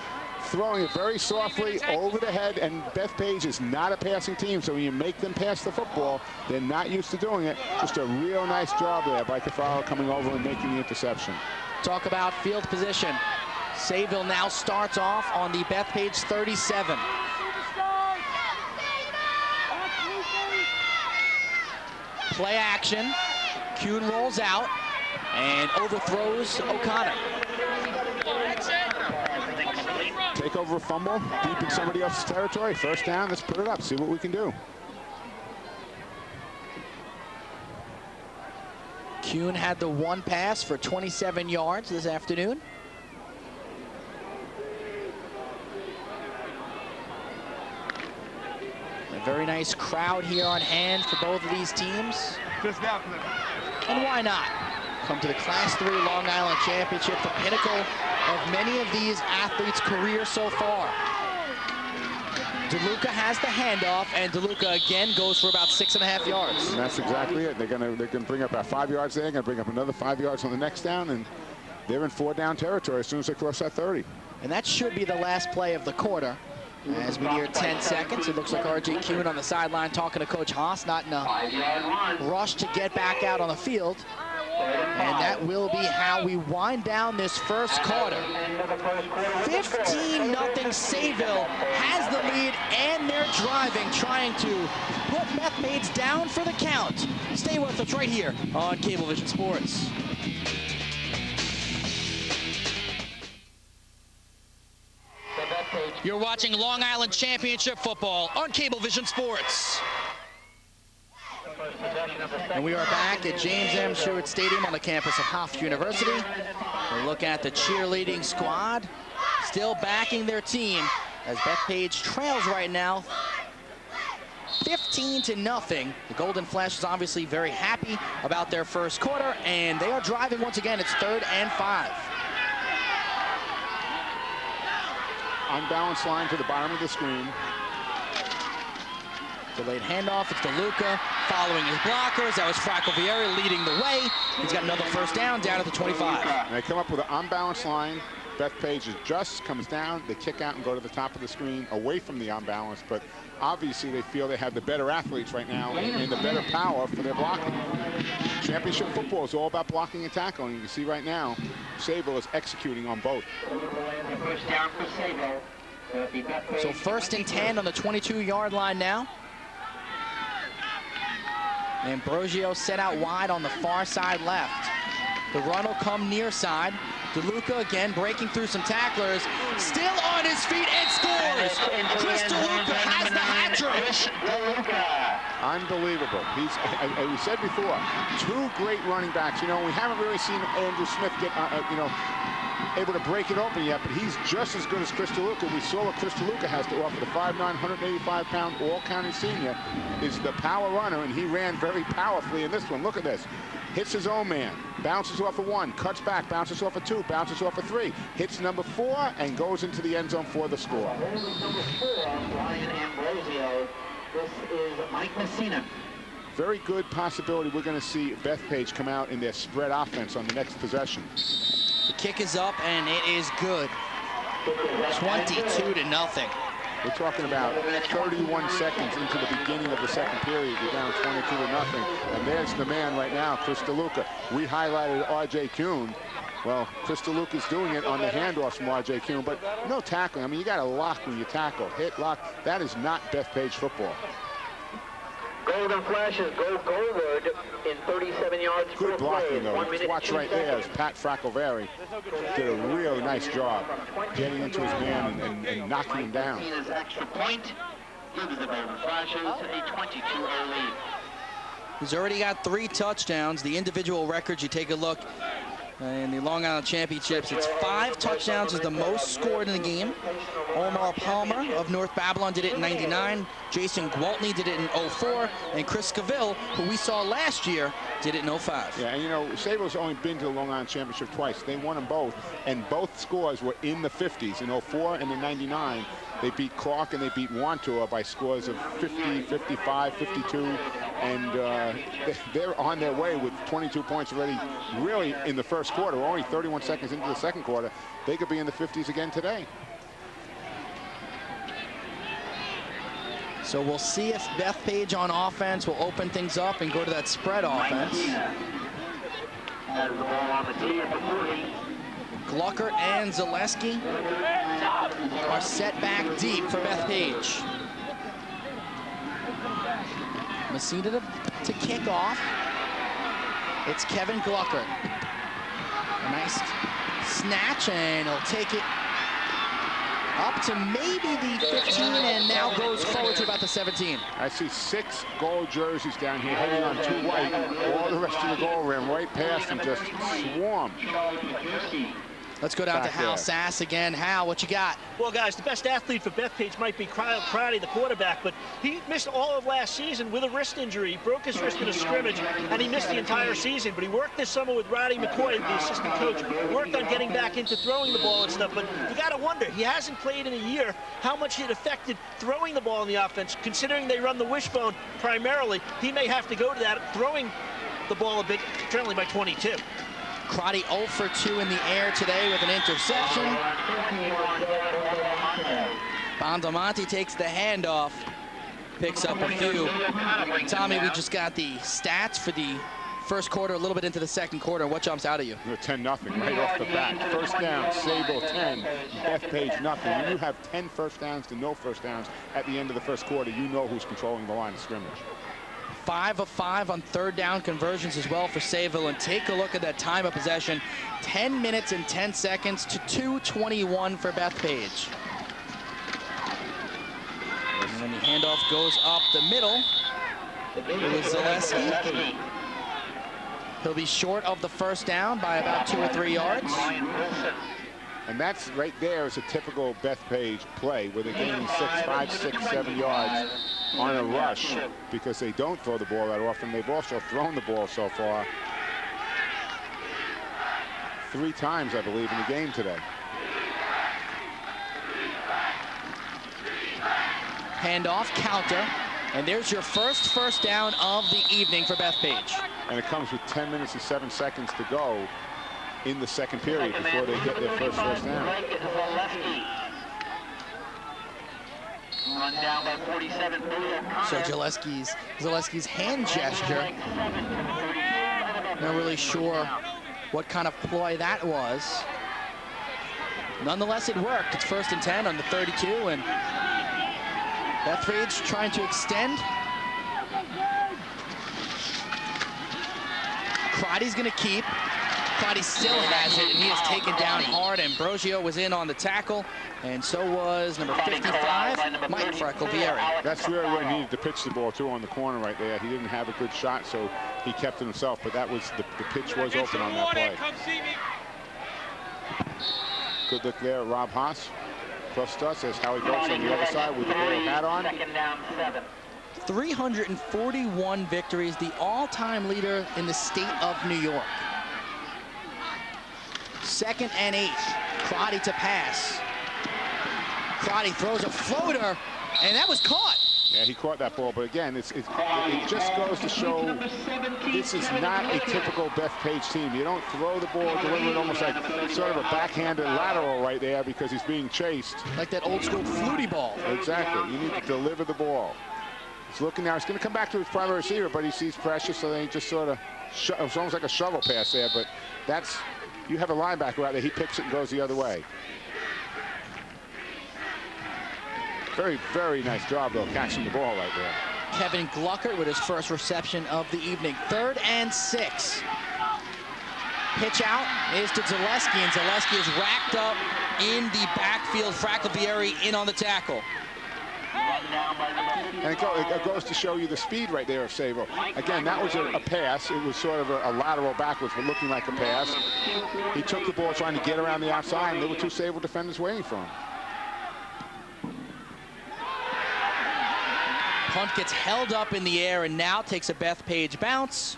throwing it very softly over the head. And Bethpage is not a passing team, so when you make them pass the football, they're not used to doing it. Just a real nice job there by Cafaro coming over and making the interception. Talk about field position. Sayville now starts off on the Bethpage 37. Play action. Kuhn rolls out and overthrows O'Connor. Take over a fumble, deep in somebody else's territory. First down, let's put it up, see what we can do. Kuhn had the one pass for 27 yards this afternoon. A very nice crowd here on hand for both of these teams. And why not? Come to the Class 3 Long Island Championship, the pinnacle of many of these athletes' careers so far. DeLuca has the handoff, and DeLuca again goes for about 6.5 yards. And that's exactly it. They're gonna bring up about 5 yards there, gonna bring up another 5 yards on the next down, and they're in 4-down territory as soon as they cross that 30. And that should be the last play of the quarter. As we near 10 seconds, it looks like R.J. Kuhn on the sideline talking to Coach Haas, not in a rush to get back out on the field. And that will be how we wind down this first quarter. 15-0 Sayville has the lead, and they're driving, trying to put Bethpage down for the count. Stay with us right here on Cablevision Sports. You're watching Long Island Championship football on Cablevision Sports. And we are back at James M. Stewart Stadium on the campus of Hofstra University. We'll look at the cheerleading squad, still backing their team as Bethpage trails right now 15-0. The Golden Flash is obviously very happy about their first quarter, and they are driving once again. It's 3rd and 5. Unbalanced line to the bottom of the screen. Delayed handoff, it's DeLuca following his blockers. That was Fraccovieri leading the way. He's got another first down at the 25. And they come up with an unbalanced line. Bethpage just comes down, they kick out and go to the top of the screen away from the unbalance, but obviously they feel they have the better athletes right now and the better power for their blocking. Championship football is all about blocking and tackling. You can see right now, Sayville is executing on both. So 1st and 10 on the 22-yard line now. Ambrosio set out wide on the far side left. The run will come near side. DeLuca again breaking through some tacklers. Still on his feet and scores. Chris DeLuca has the hat trick. Unbelievable. As we said before, 2 great running backs. You know, we haven't really seen Andrew Smith get, able to break it open yet, but he's just as good as Chris DeLuca. We saw what Chris DeLuca has to offer. The 5'9", 185-pound all-county senior is the power runner, and he ran very powerfully in this one. Look at this. Hits his own man, bounces off of 1, cuts back, bounces off of 2, bounces off of 3, hits number 4, and goes into the end zone for the score. Number 4, Brian Ambrosio. This is Mike Messina. Very good possibility we're going to see Bethpage come out in their spread offense on the next possession. The kick is up, and it is good. 22-0. We're talking about 31 seconds into the beginning of the second period. You're down 22-0. And there's the man right now, Chris DeLuca. We highlighted R.J. Kuhn. Well, Chris DeLuca's doing it on the handoffs from R.J. Kuhn, but no tackling. I mean, you got to lock when you tackle. Hit, lock. That is not Bethpage football. Golden Flashes go goalward in 37 yards. Good blocking, though. Watch right there as Pat Fraccovari did a really nice job getting into his man and knocking him down. Extra point gives the Golden Flashes a 22-0 lead. He's already got 3 touchdowns. The individual records, you take a look in the Long Island Championships, it's 5 touchdowns is the most scored in the game. Omar Palmer of North Babylon did it in '99. Jason Gwaltney did it in '04. And Chris Scaville, who we saw last year, did it in '05. Yeah, and you know, Sayville's only been to the Long Island Championship twice. They won them both, and both scores were in the 50s. In '04 and in '99, they beat Clark and they beat Wantor by scores of 50, 55, 52. And they're on their way with 22 points already, really, in the first quarter. We're only 31 seconds into the second quarter. They could be in the 50s again today. So we'll see if Bethpage on offense will open things up and go to that spread offense. Has the ball on the tee at the 40. Gluckert and Zaleski are set back deep for Bethpage. Messina to kick off. It's Kevin Gluckert. A nice snatch, and he'll take it up to maybe the 15, and now goes forward to about the 17. I see 6 gold jerseys down here heading on 2 white. All the rest of the goal ran right past them, just swarm. Let's go down to Hal Sass again. Hal, what you got? Well, guys, the best athlete for Bethpage might be Kyle Crowdy, the quarterback, but he missed all of last season with a wrist injury. He broke his wrist in a scrimmage, and he missed the entire season. But he worked this summer with Roddy McCoy, the assistant coach, worked on getting back into throwing the ball and stuff. But you got to wonder, he hasn't played in a year, how much it affected throwing the ball in the offense. Considering they run the wishbone primarily, he may have to go to that, throwing the ball a bit, generally by 22. Crotty 0 for 2 in the air today with an interception. Bondamonte takes the handoff, picks up a few. Tommy, we just got the stats for the first quarter, a little bit into the second quarter. What jumps out at you? 10-0 right off the bat. First down, Sayville 10, Bethpage nothing. When you have 10 first downs to no first downs at the end of the first quarter, you know who's controlling the line of scrimmage. 5 of 5 on third down conversions as well for Sayville. And take a look at that time of possession. 10 minutes and 10 seconds to 2:21 for Bethpage. And then the handoff goes up the middle. It was Zaleski. He'll be short of the first down by about 2 or 3 yards. And that's right there is a typical Bethpage play where they're gaining 5, 6, 7 yards on a rush because they don't throw the ball that often. They've also thrown the ball so far 3 times, I believe, in the game today. Handoff, counter, and there's your first down of the evening for Bethpage. And it comes with 10 minutes and 7 seconds to go in the second period before they get their first down. Run down by 47. So Zaleski's hand gesture. Not really sure what kind of ploy that was. Nonetheless, it worked. It's 1st and 10 on the 32, and Bethpage trying to extend. Crotty's going to keep. Crotty still has it, and he is taken down hard. Ambrosio was in on the tackle, and so was number 55, Mike Fraccovari. That's really where he needed to pitch the ball, too, on the corner right there. He didn't have a good shot, so he kept it himself, but that was the pitch was open on that play. Good look there, Rob Haas. Plus us as Howie Goats on the other side with the little hat on. 341 victories, the all-time leader in the state of New York. 2nd and 8. Crotty to pass. Crotty throws a floater, and that was caught. Yeah, he caught that ball, but again, it just goes to show this is not a typical Bethpage team. You don't throw the ball, deliver it almost like sort of a backhanded lateral right there because he's being chased. Like that old school flutie ball. Exactly. You need to deliver the ball. He's looking now. He's going to come back to his primary receiver, but he sees pressure, so then he just sort of, it's almost like a shovel pass there, but that's, you have a linebacker out there. He picks it and goes the other way. Very, very nice job, though, catching the ball right there. Kevin Gluckert with his first reception of the evening. 3rd and 6. Pitch out is to Zaleski, and Zaleski is racked up in the backfield. Fracalvieri in on the tackle. And it goes to show you the speed right there of Sayville. Again, that was a pass. It was sort of a lateral backwards, but looking like a pass. He took the ball trying to get around the outside, and there were 2 Sayville defenders waiting for him. Punt gets held up in the air and now takes a Bethpage bounce.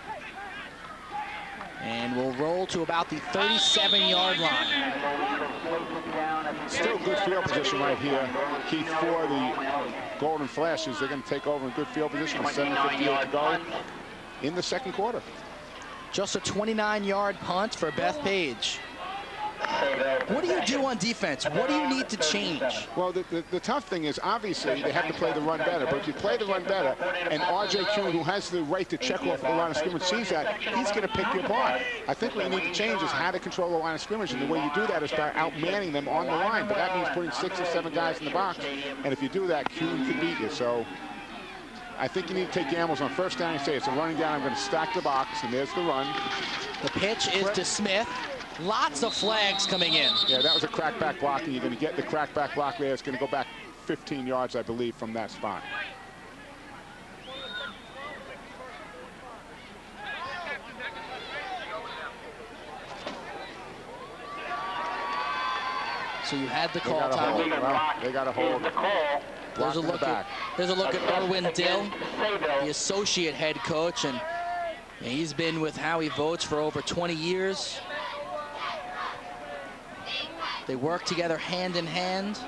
And will roll to about the 37-yard line. Still good field position right here, Keith, for the Golden Flashes. They're going to take over in good field position with 7:58 to go in the 2nd quarter. Just a 29-yard punt for Bethpage. What do you do on defense? What do you need to change? Well, the tough thing is, obviously, they have to play the run better. But if you play the run better, and R.J. Kuhn, who has the right to check off the line of scrimmage, sees that, he's going to pick you apart. I think what you need to change is how to control the line of scrimmage. And the way you do that is by outmanning them on the line. But that means putting 6 or 7 guys in the box. And if you do that, Kuhn can beat you. So I think you need to take gambles on 1st down and say, it's a running down. I'm going to stack the box. And there's the run. The pitch is to Smith. Lots of flags coming in. Yeah, that was a crackback block, and you're going to get the crackback block there. It's going to go back 15 yards, I believe, from that spot. So you had the call, Tommy. Well, they got a hold. There's a look at Erwin Dill, the associate head coach, and he's been with Howie Votes for over 20 years. They work together hand in hand.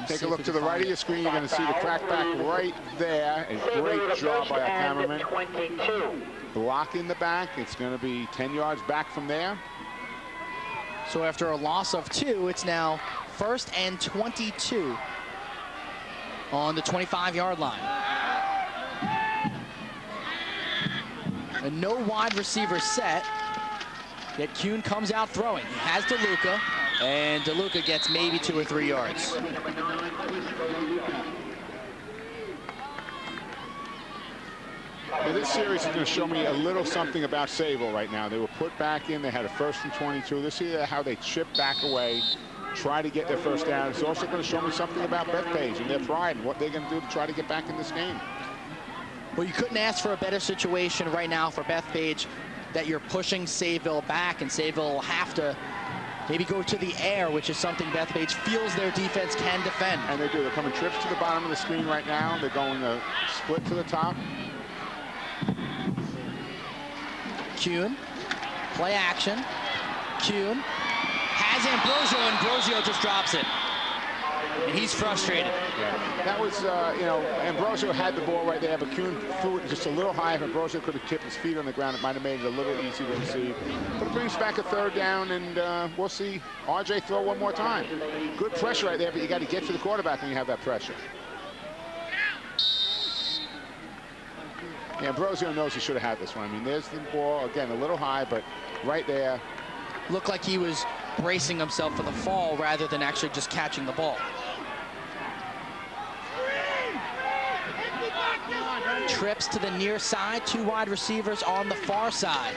Take a look to the right of your screen. You're going to see the crackback right there. A great job by a cameraman. Block in the back. It's going to be 10 yards back from there. So after a loss of 2, it's now 1st and 22 on the 25-yard line. And no wide receiver set, yet Kuhn comes out throwing. He has DeLuca, and DeLuca gets maybe 2 or 3 yards. Now, this series is going to show me a little something about Sayville right now. They were put back in. They had a 1st and 22. This is how they chip back away, try to get their 1st down. It's also going to show me something about Bethpage and their pride and what they're going to do to try to get back in this game. Well, you couldn't ask for a better situation right now for Bethpage, that you're pushing Sayville back, and Sayville will have to maybe go to the air, which is something Bethpage feels their defense can defend. And they do. They're coming trips to the bottom of the screen right now. They're going to split to the top. Kuhn, play action. Kuhn has Ambrosio, and Ambrosio just drops it. And he's frustrated. Yeah. That was, you know, Ambrosio had the ball right there, but Kuhn threw it just a little high. If Ambrosio could have kept his feet on the ground, it might have made it a little easier to receive. But it brings back a 3rd down, and we'll see RJ throw one more time. Good pressure right there, but you got to get to the quarterback when you have that pressure. Yeah, Ambrosio knows he should have had this one. I mean, there's the ball, again, a little high, but right there. Looked like he was bracing himself for the fall rather than actually just catching the ball. Trips to the near side, 2 wide receivers on the far side.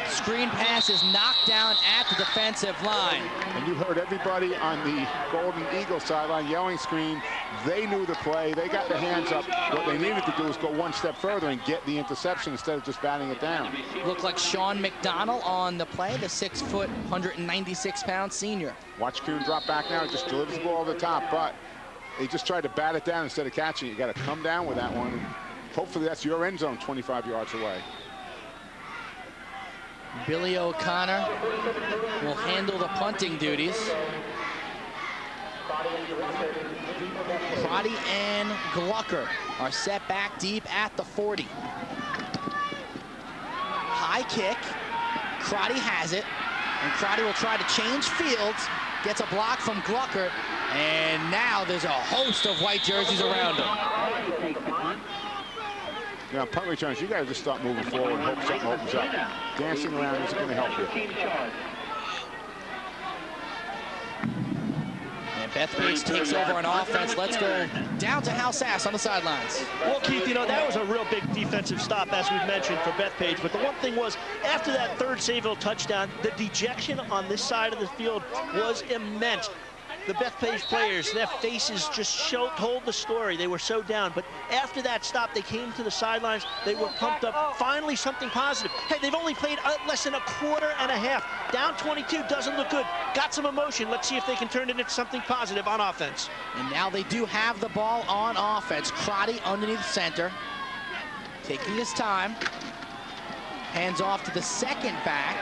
Screen pass is knocked down at the defensive line. And you heard everybody on the Golden Eagle sideline yelling screen. They knew the play. They got their hands up. What they needed to do was go one step further and get the interception instead of just batting it down. Looked like Sean McDonald on the play, the 6 foot, 196-pound senior. Watch Kuhn drop back now. He just delivers the ball over the top, but he just tried to bat it down instead of catching it. You got to come down with that one. And hopefully that's your end zone 25 yards away. Billy O'Connor will handle the punting duties. Crotty and Glucker are set back deep at the 40. High kick. Crotty has it. And Crotty will try to change fields. Gets a block from Glucker. And now there's a host of white jerseys around him. Now, punt returns, you got to just start moving forward and hope something opens up. Dancing around isn't going to help you. And Bethpage takes over on offense. Let's go down to Hal Sass on the sidelines. Well, Keith, you know, that was a real big defensive stop, as we've mentioned, for Bethpage. But the one thing was, after that third Sayville touchdown, the dejection on this side of the field was immense. The Bethpage players, their faces just told the story. They were so down. But after that stop, they came to the sidelines. They were pumped up. Finally, something positive. Hey, they've only played less than a quarter and a half. Down 22 doesn't look good. Got some emotion. Let's see if they can turn it into something positive on offense. And now they do have the ball on offense. Crotty underneath center, taking his time. Hands off to the second back.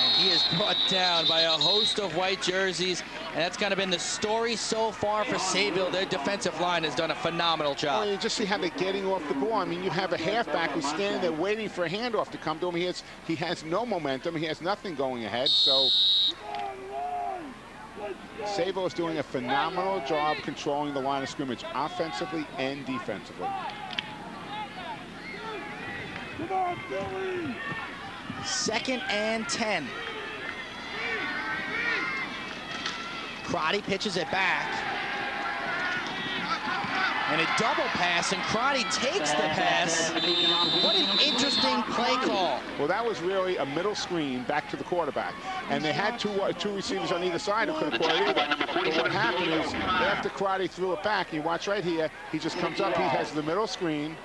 And he is brought down by a host of white jerseys. And that's kind of been the story so far for Sayville. Their defensive line has done a phenomenal job. Well, you just see how they're getting off the ball. I mean, you have a halfback who's standing there waiting for a handoff to come to him. He has no momentum. He has nothing going ahead. So Sayville is doing a phenomenal job controlling the line of scrimmage, offensively and defensively. Come on, Billy! 2nd and 10. Crotty pitches it back. And a double pass, and Crotty takes the pass. What an interesting play call. Well, that was really a middle screen back to the quarterback. And they had two receivers on either side who couldn't caught it either. But what happened is, after Crotty threw it back, you watch right here, he just comes up, he has the middle screen.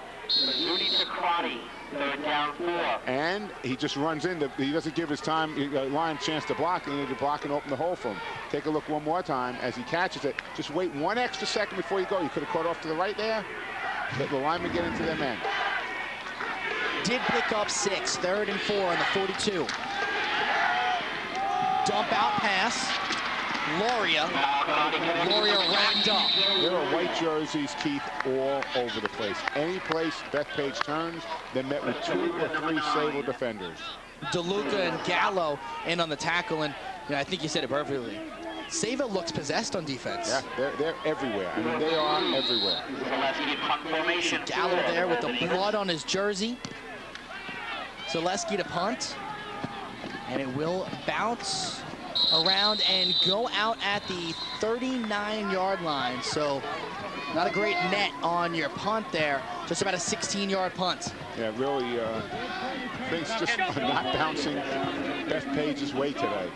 Moody to Crotty, 3rd down 4. And he just runs in. He doesn't give his line a chance to block. He needs to block and open the hole for him. Take a look one more time as he catches it. Just wait 1 extra second before you go. You could have caught off to the right there. Let the lineman get into their men. Did pick up 6, 3rd and 4 on the 42. Dump out pass. Loria wrapped up. There are white jerseys, Keith, all over the place. Any place Bethpage turns, they're met with 2 or 3 Sayville defenders. DeLuca and Gallo in on the tackle, and you know, I think you said it perfectly. Sayville looks possessed on defense. Yeah, they're everywhere. I mean, they are everywhere. Gallo there with the blood on his jersey. Zaleski to punt, and it will bounce around and go out at the 39-yard line. So not a great net on your punt there. Just about a 16-yard punt. Yeah, really, things just are not bouncing Bethpage's way today.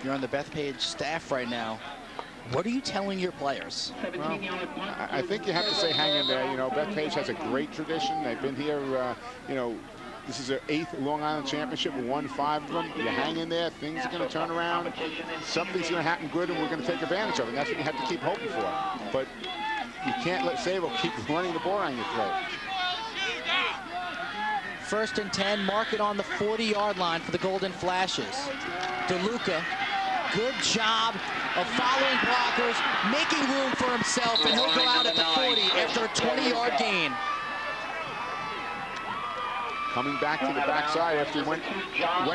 You're on the Bethpage staff right now. What are you telling your players? Well, I think you have to say hang in there. You know, Bethpage has a great tradition. They've been here, you know, this is their 8th Long Island Championship. We won 5 of them. You hang in there, things are going to turn around. Something's going to happen good, and we're going to take advantage of it. And that's what you have to keep hoping for. But you can't let Sayville keep running the ball on your throat. 1st and 10, mark it on the 40-yard line for the Golden Flashes. DeLuca, good job of following blockers, making room for himself, and he'll go out at the 40 after a 20-yard gain. Coming back to the backside after he went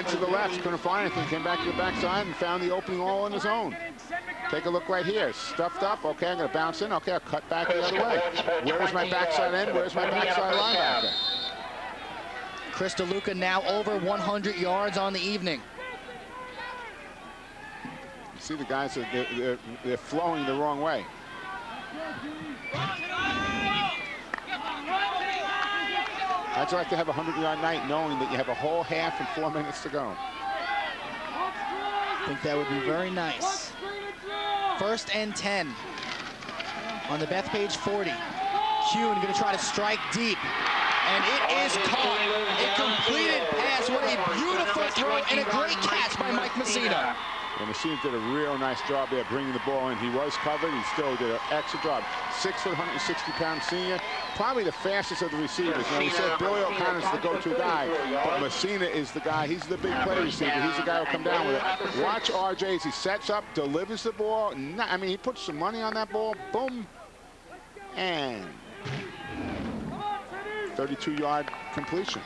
to the left, couldn't find anything, came back to the backside and found the opening all on his own. Take a look right here. Stuffed up. Okay, I'm going to bounce in. Okay, I'll cut back the other way. Where's my backside end? Where's my backside linebacker? Chris DeLuca now over 100 yards on the evening. You see the guys, they're flowing the wrong way. How'd you like to have a 100-yard night knowing that you have a whole half and 4 minutes to go? I think that would be very nice. 1st and 10 on the Bethpage 40. Kuhn going to try to strike deep, and it is caught. A completed pass. What a beautiful throw and a great catch by Mike Messina. And Messina did a real nice job there bringing the ball in. He was covered. He still did an excellent job. 6 foot, 160-pound senior, probably the fastest of the receivers. Now, we said Billy O'Connor's the go-to guy, but Messina is the guy. He's the big play receiver. He's the guy who'll come down with it. Watch RJ as he sets up, delivers the ball. I mean, he puts some money on that ball. Boom. And 32-yard completion.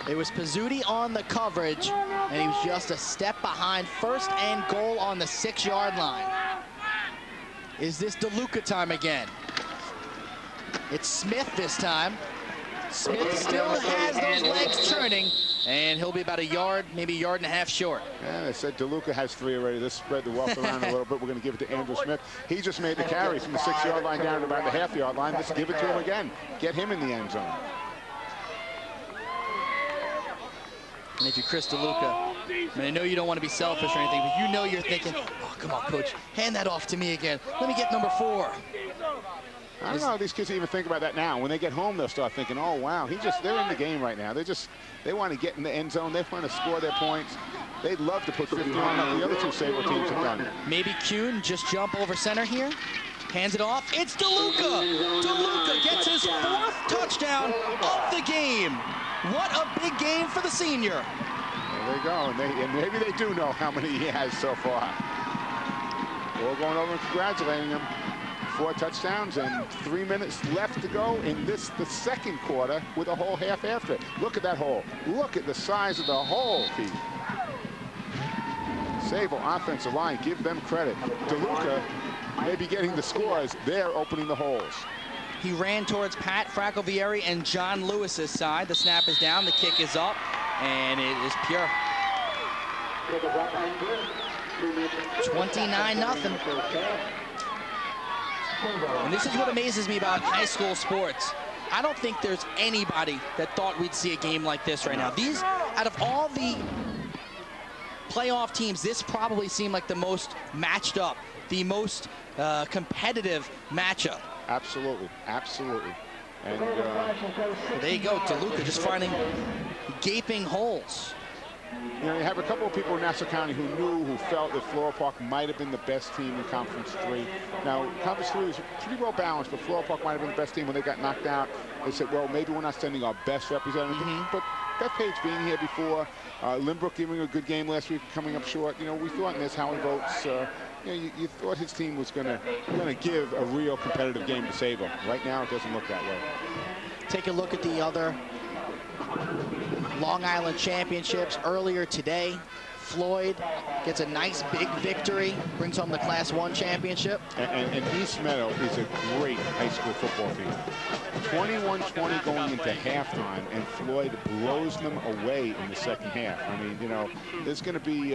It was Pizzuti on the coverage, and he was just a step behind. 1st and goal on the 6-yard line. Is this DeLuca time again? It's Smith this time. Smith still has those legs turning, and he'll be about a yard, maybe a yard and a half short. Yeah, they said DeLuca has 3 already. Let's spread the wealth around a little bit. We're going to give it to Andrew Smith. He just made the carry from the 6-yard line down to about the half-yard line. Let's give it to him again. Get him in the end zone. And if you're Chris DeLuca, I mean, I know you don't want to be selfish or anything, but you know you're thinking, oh, come on, coach, hand that off to me again. Let me get number 4. I don't know if these kids even think about that now. When they get home, they'll start thinking, oh, wow, they're in the game right now. They want to get in the end zone. They want to score their points. They'd love to put 50 on like the other 2 Sayville teams have done. Maybe Kuhn just jump over center here. Hands it off. It's DeLuca. DeLuca gets his 4th touchdown of the game. What a big game for the senior. There they go. And maybe they do know how many he has so far. We're going over and congratulating him. 4 touchdowns and 3 minutes left to go in the 2nd quarter with a whole half after it. Look at that hole. Look at the size of the hole, Pete. Sayville offensive line, give them credit. DeLuca may be getting the scores. They're opening the holes. He ran towards Pat Fraccovieri and John Lewis's side. The snap is down, the kick is up, and it is pure. 29-0. And this is what amazes me about high school sports. I don't think there's anybody that thought we'd see a game like this right now. These, out of all the playoff teams, this probably seemed like the most matched up, the most competitive matchup. Absolutely, absolutely. And there you go, DeLuca just finding gaping holes. You know, you have a couple of people in Nassau County who felt that Floral Park might have been the best team in Conference 3. Now, Conference 3 is pretty well balanced, but Floral Park might have been the best team when they got knocked out. They said, well, maybe we're not sending our best representative. But Bethpage being here before, Lynbrook giving a good game last week, coming up short. You know, we thought in this how he votes. You know, you thought his team was going to give a real competitive game to Sayville. Right now, it doesn't look that way. Take a look at the other Long Island championships earlier today. Floyd gets a nice big victory, brings home the Class 1 championship. And East Meadow is a great high school football team. 21-20 going into halftime, and Floyd blows them away in the 2nd half. I mean, you know, there's going to be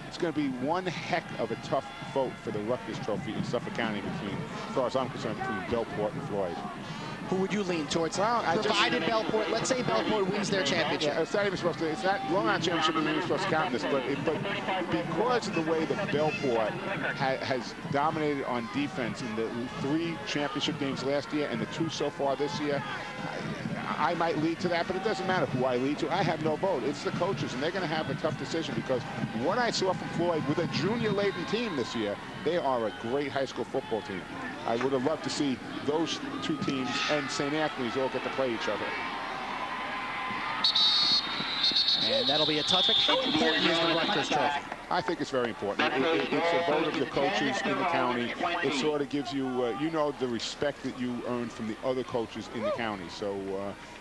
it's going to be one heck of a tough vote for the Rutgers Trophy in Suffolk County between, as far as I'm concerned, between Bellport and Floyd. Who would you lean towards? Well, provided Bellport, let's say Bellport wins their championship. Yeah, it's not even supposed to, it's not, Long Island Championship isn't even supposed to count this, but because of the way that Bellport has dominated on defense in the 3 championship games last year and the 2 so far this year, I might lead to that, but it doesn't matter who I lead to. I have no vote. It's the coaches, and they're going to have a tough decision because what I saw from Floyd with a junior-laden team this year, they are a great high school football team. I would have loved to see those 2 teams and St. Anthony's all get to play each other. And that'll be a tough one. How important is the Rutgers Trophy? I think it's very important. It's a vote of the coaches in the county. It sort of gives you, you know, the respect that you earn from the other coaches in the county. So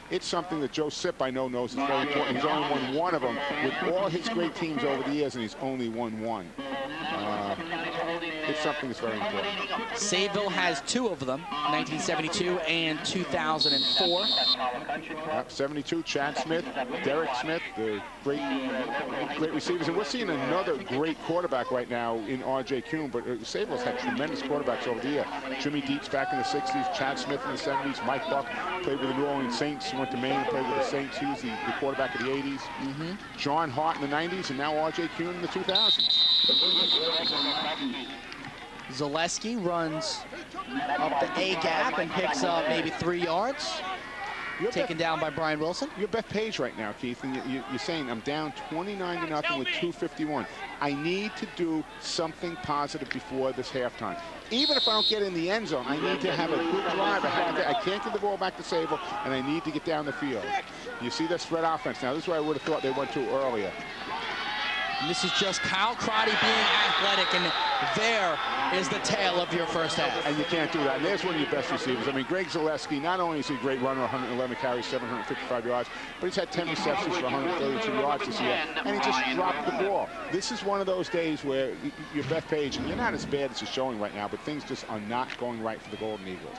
it's something that Joe Sipp, I know, knows is very important. He's only won 1 of them with all his great teams over the years, and he's only won 1. It's something that's very important. Sayville has 2 of them, 1972 and 2004. Yep, 72, Chad Smith, Derek Smith, the great receivers. And we're seeing another great quarterback right now in R.J. Kuhn, but Sayville's had tremendous quarterbacks over the year. Jimmy Dietz back in the 60s, Chad Smith in the 70s, Mike Buck played with the New Orleans Saints, went to Maine, played with the Saints. He was the quarterback of the 80s. John Hart in the 90s, and now R.J. Kuhn in the 2000s. Zaleski runs up the A gap and picks up maybe 3 yards. Taken down by Brian Wilson. You're Bethpage right now, Keith, and you're saying I'm down 29-0 with 2:51. I need to do something positive before this halftime. Even if I don't get in the end zone, I need to have a good drive. I can't get the ball back to Sayville, and I need to get down the field. You see that spread offense. Now, this is where I would have thought they went to earlier. And this is just Kyle Crotty being athletic, and there is the tail of your first half. And you can't do that. And there's one of your best receivers. I mean, Greg Zaleski, not only is he a great runner, 111 carries, 755 yards, but he's had 10 receptions for 132 yards this year, and he just dropped the ball. This is one of those days where you're Bethpage, and you're not as bad as you're showing right now, but things just are not going right for the Golden Eagles.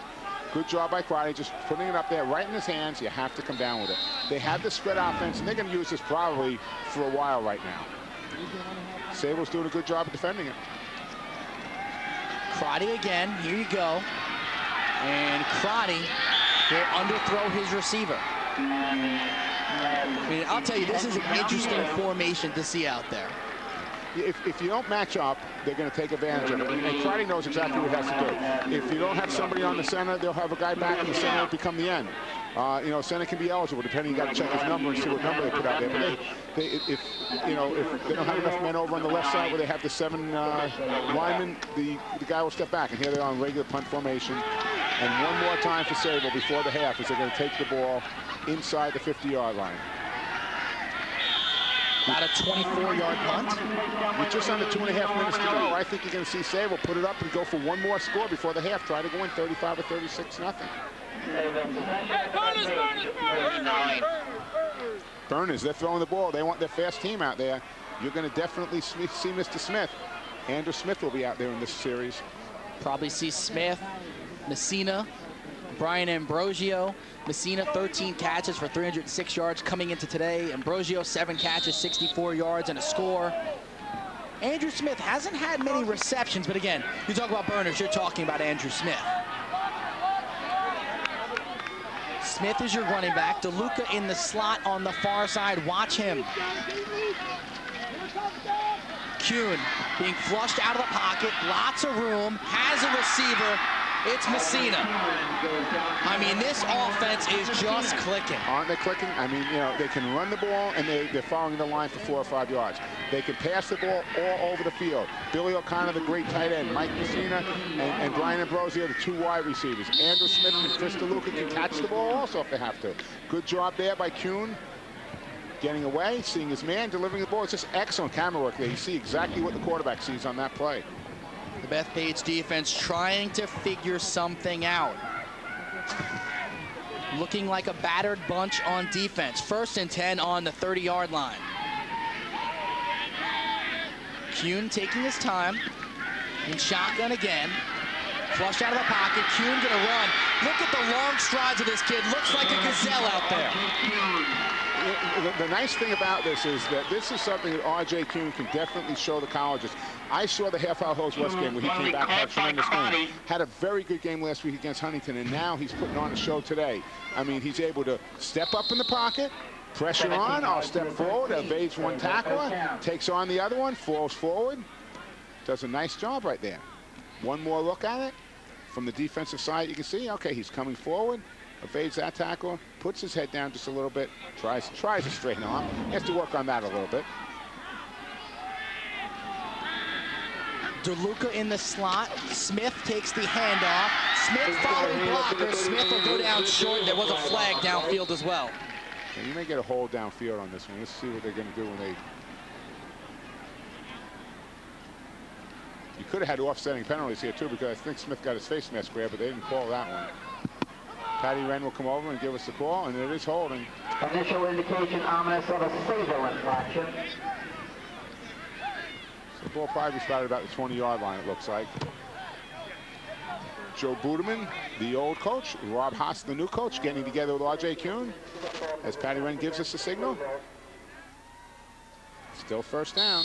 Good job by Crotty, just putting it up there right in his hands. You have to come down with it. They have the spread offense, and they're going to use this probably for a while right now. Sayville's doing a good job of defending it. Crotty again, here you go. And Crotty will underthrow his receiver. I mean, I'll tell you, this is an interesting formation to see out there. If you don't match up, they're going to take advantage of it. And Crotty knows exactly what he has to do. If you don't have somebody on the center, they'll have a guy back in the center will become the end. You know, center can be eligible, depending. You got to check his number and see what number they put out there. But if they don't have enough men over on the left side where they have the 7 linemen, the guy will step back. And here they are in regular punt formation. And one more time for Sayville before the half, as they're going to take the ball inside the 50-yard line. About a 24-yard punt. With just under 2.5 minutes to go, I think you're going to see Sayville put it up and go for one more score before the half. Try to go in 35 or 36-0. Burners, they're throwing the ball. They want their fast team out there. You're going to definitely see Mr. Smith. Andrew Smith will be out there in this series. Probably see Smith, Messina, Brian Ambrosio. Messina, 13 catches for 306 yards coming into today. Ambrosio, 7 catches, 64 yards, and a score. Andrew Smith hasn't had many receptions, but again, you talk about burners, you're talking about Andrew Smith. Smith is your running back. DeLuca in the slot on the far side. Watch him. Kuhn being flushed out of the pocket. Lots of room. Has a receiver. It's Messina. I mean, this offense is just clicking. Aren't they clicking? I mean, you know, they can run the ball, and they're following the line for 4 or 5 yards. They can pass the ball all over the field. Billy O'Connor, the great tight end. Mike Messina and Brian Ambrosio, the 2 wide receivers. Andrew Smith and Chris DeLuca can catch the ball also if they have to. Good job there by Kuhn. Getting away, seeing his man, delivering the ball. It's just excellent camera work there. You see exactly what the quarterback sees on that play. The Bethpage defense trying to figure something out. Looking like a battered bunch on defense. 1st and 10 on the 30-yard line. Kuhn taking his time. In shotgun again. Flushed out of the pocket. Kuhn gonna run. Look at the long strides of this kid. Looks like a gazelle out there. The nice thing about this is that this is something that R.J. Kuhn can definitely show the colleges. I saw the Half-Hour Hills West game where he came back and had a tremendous game. Had a very good game last week against Huntington, and now he's putting on a show today. I mean, he's able to step up in the pocket, pressure on, I'll step forward, evades one tackler, takes on the other one, falls forward. Does a nice job right there. One more look at it. From the defensive side, you can see, okay, he's coming forward. Evades that tackle, puts his head down just a little bit, tries to straighten arm. He has to work on that a little bit. DeLuca in the slot. Smith takes the handoff. Smith following blocker. Smith will go down short. There was a flag downfield as well. And you may get a hold downfield on this one. Let's see what they're going to do when they... You could have had offsetting penalties here, too, because I think Smith got his face mask grabbed, but they didn't call that one. Patty Wren will come over and give us the call, and it is holding. Initial indication ominous of a Sayville infraction. So the ball probably spotted about the 20-yard line, it looks like. Joe Budeman, the old coach, Rob Haas, the new coach, getting together with R.J. Kuhn as Patty Wren gives us the signal. Still 1st down.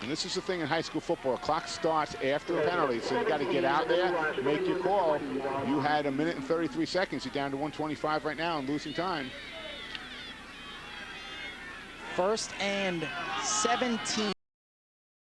And this is the thing in high school football. The clock starts after a penalty, so you got to get out there, make your call. You had 1 minute and 33 seconds. You're down to 1:25 right now and losing time. 1st and 17.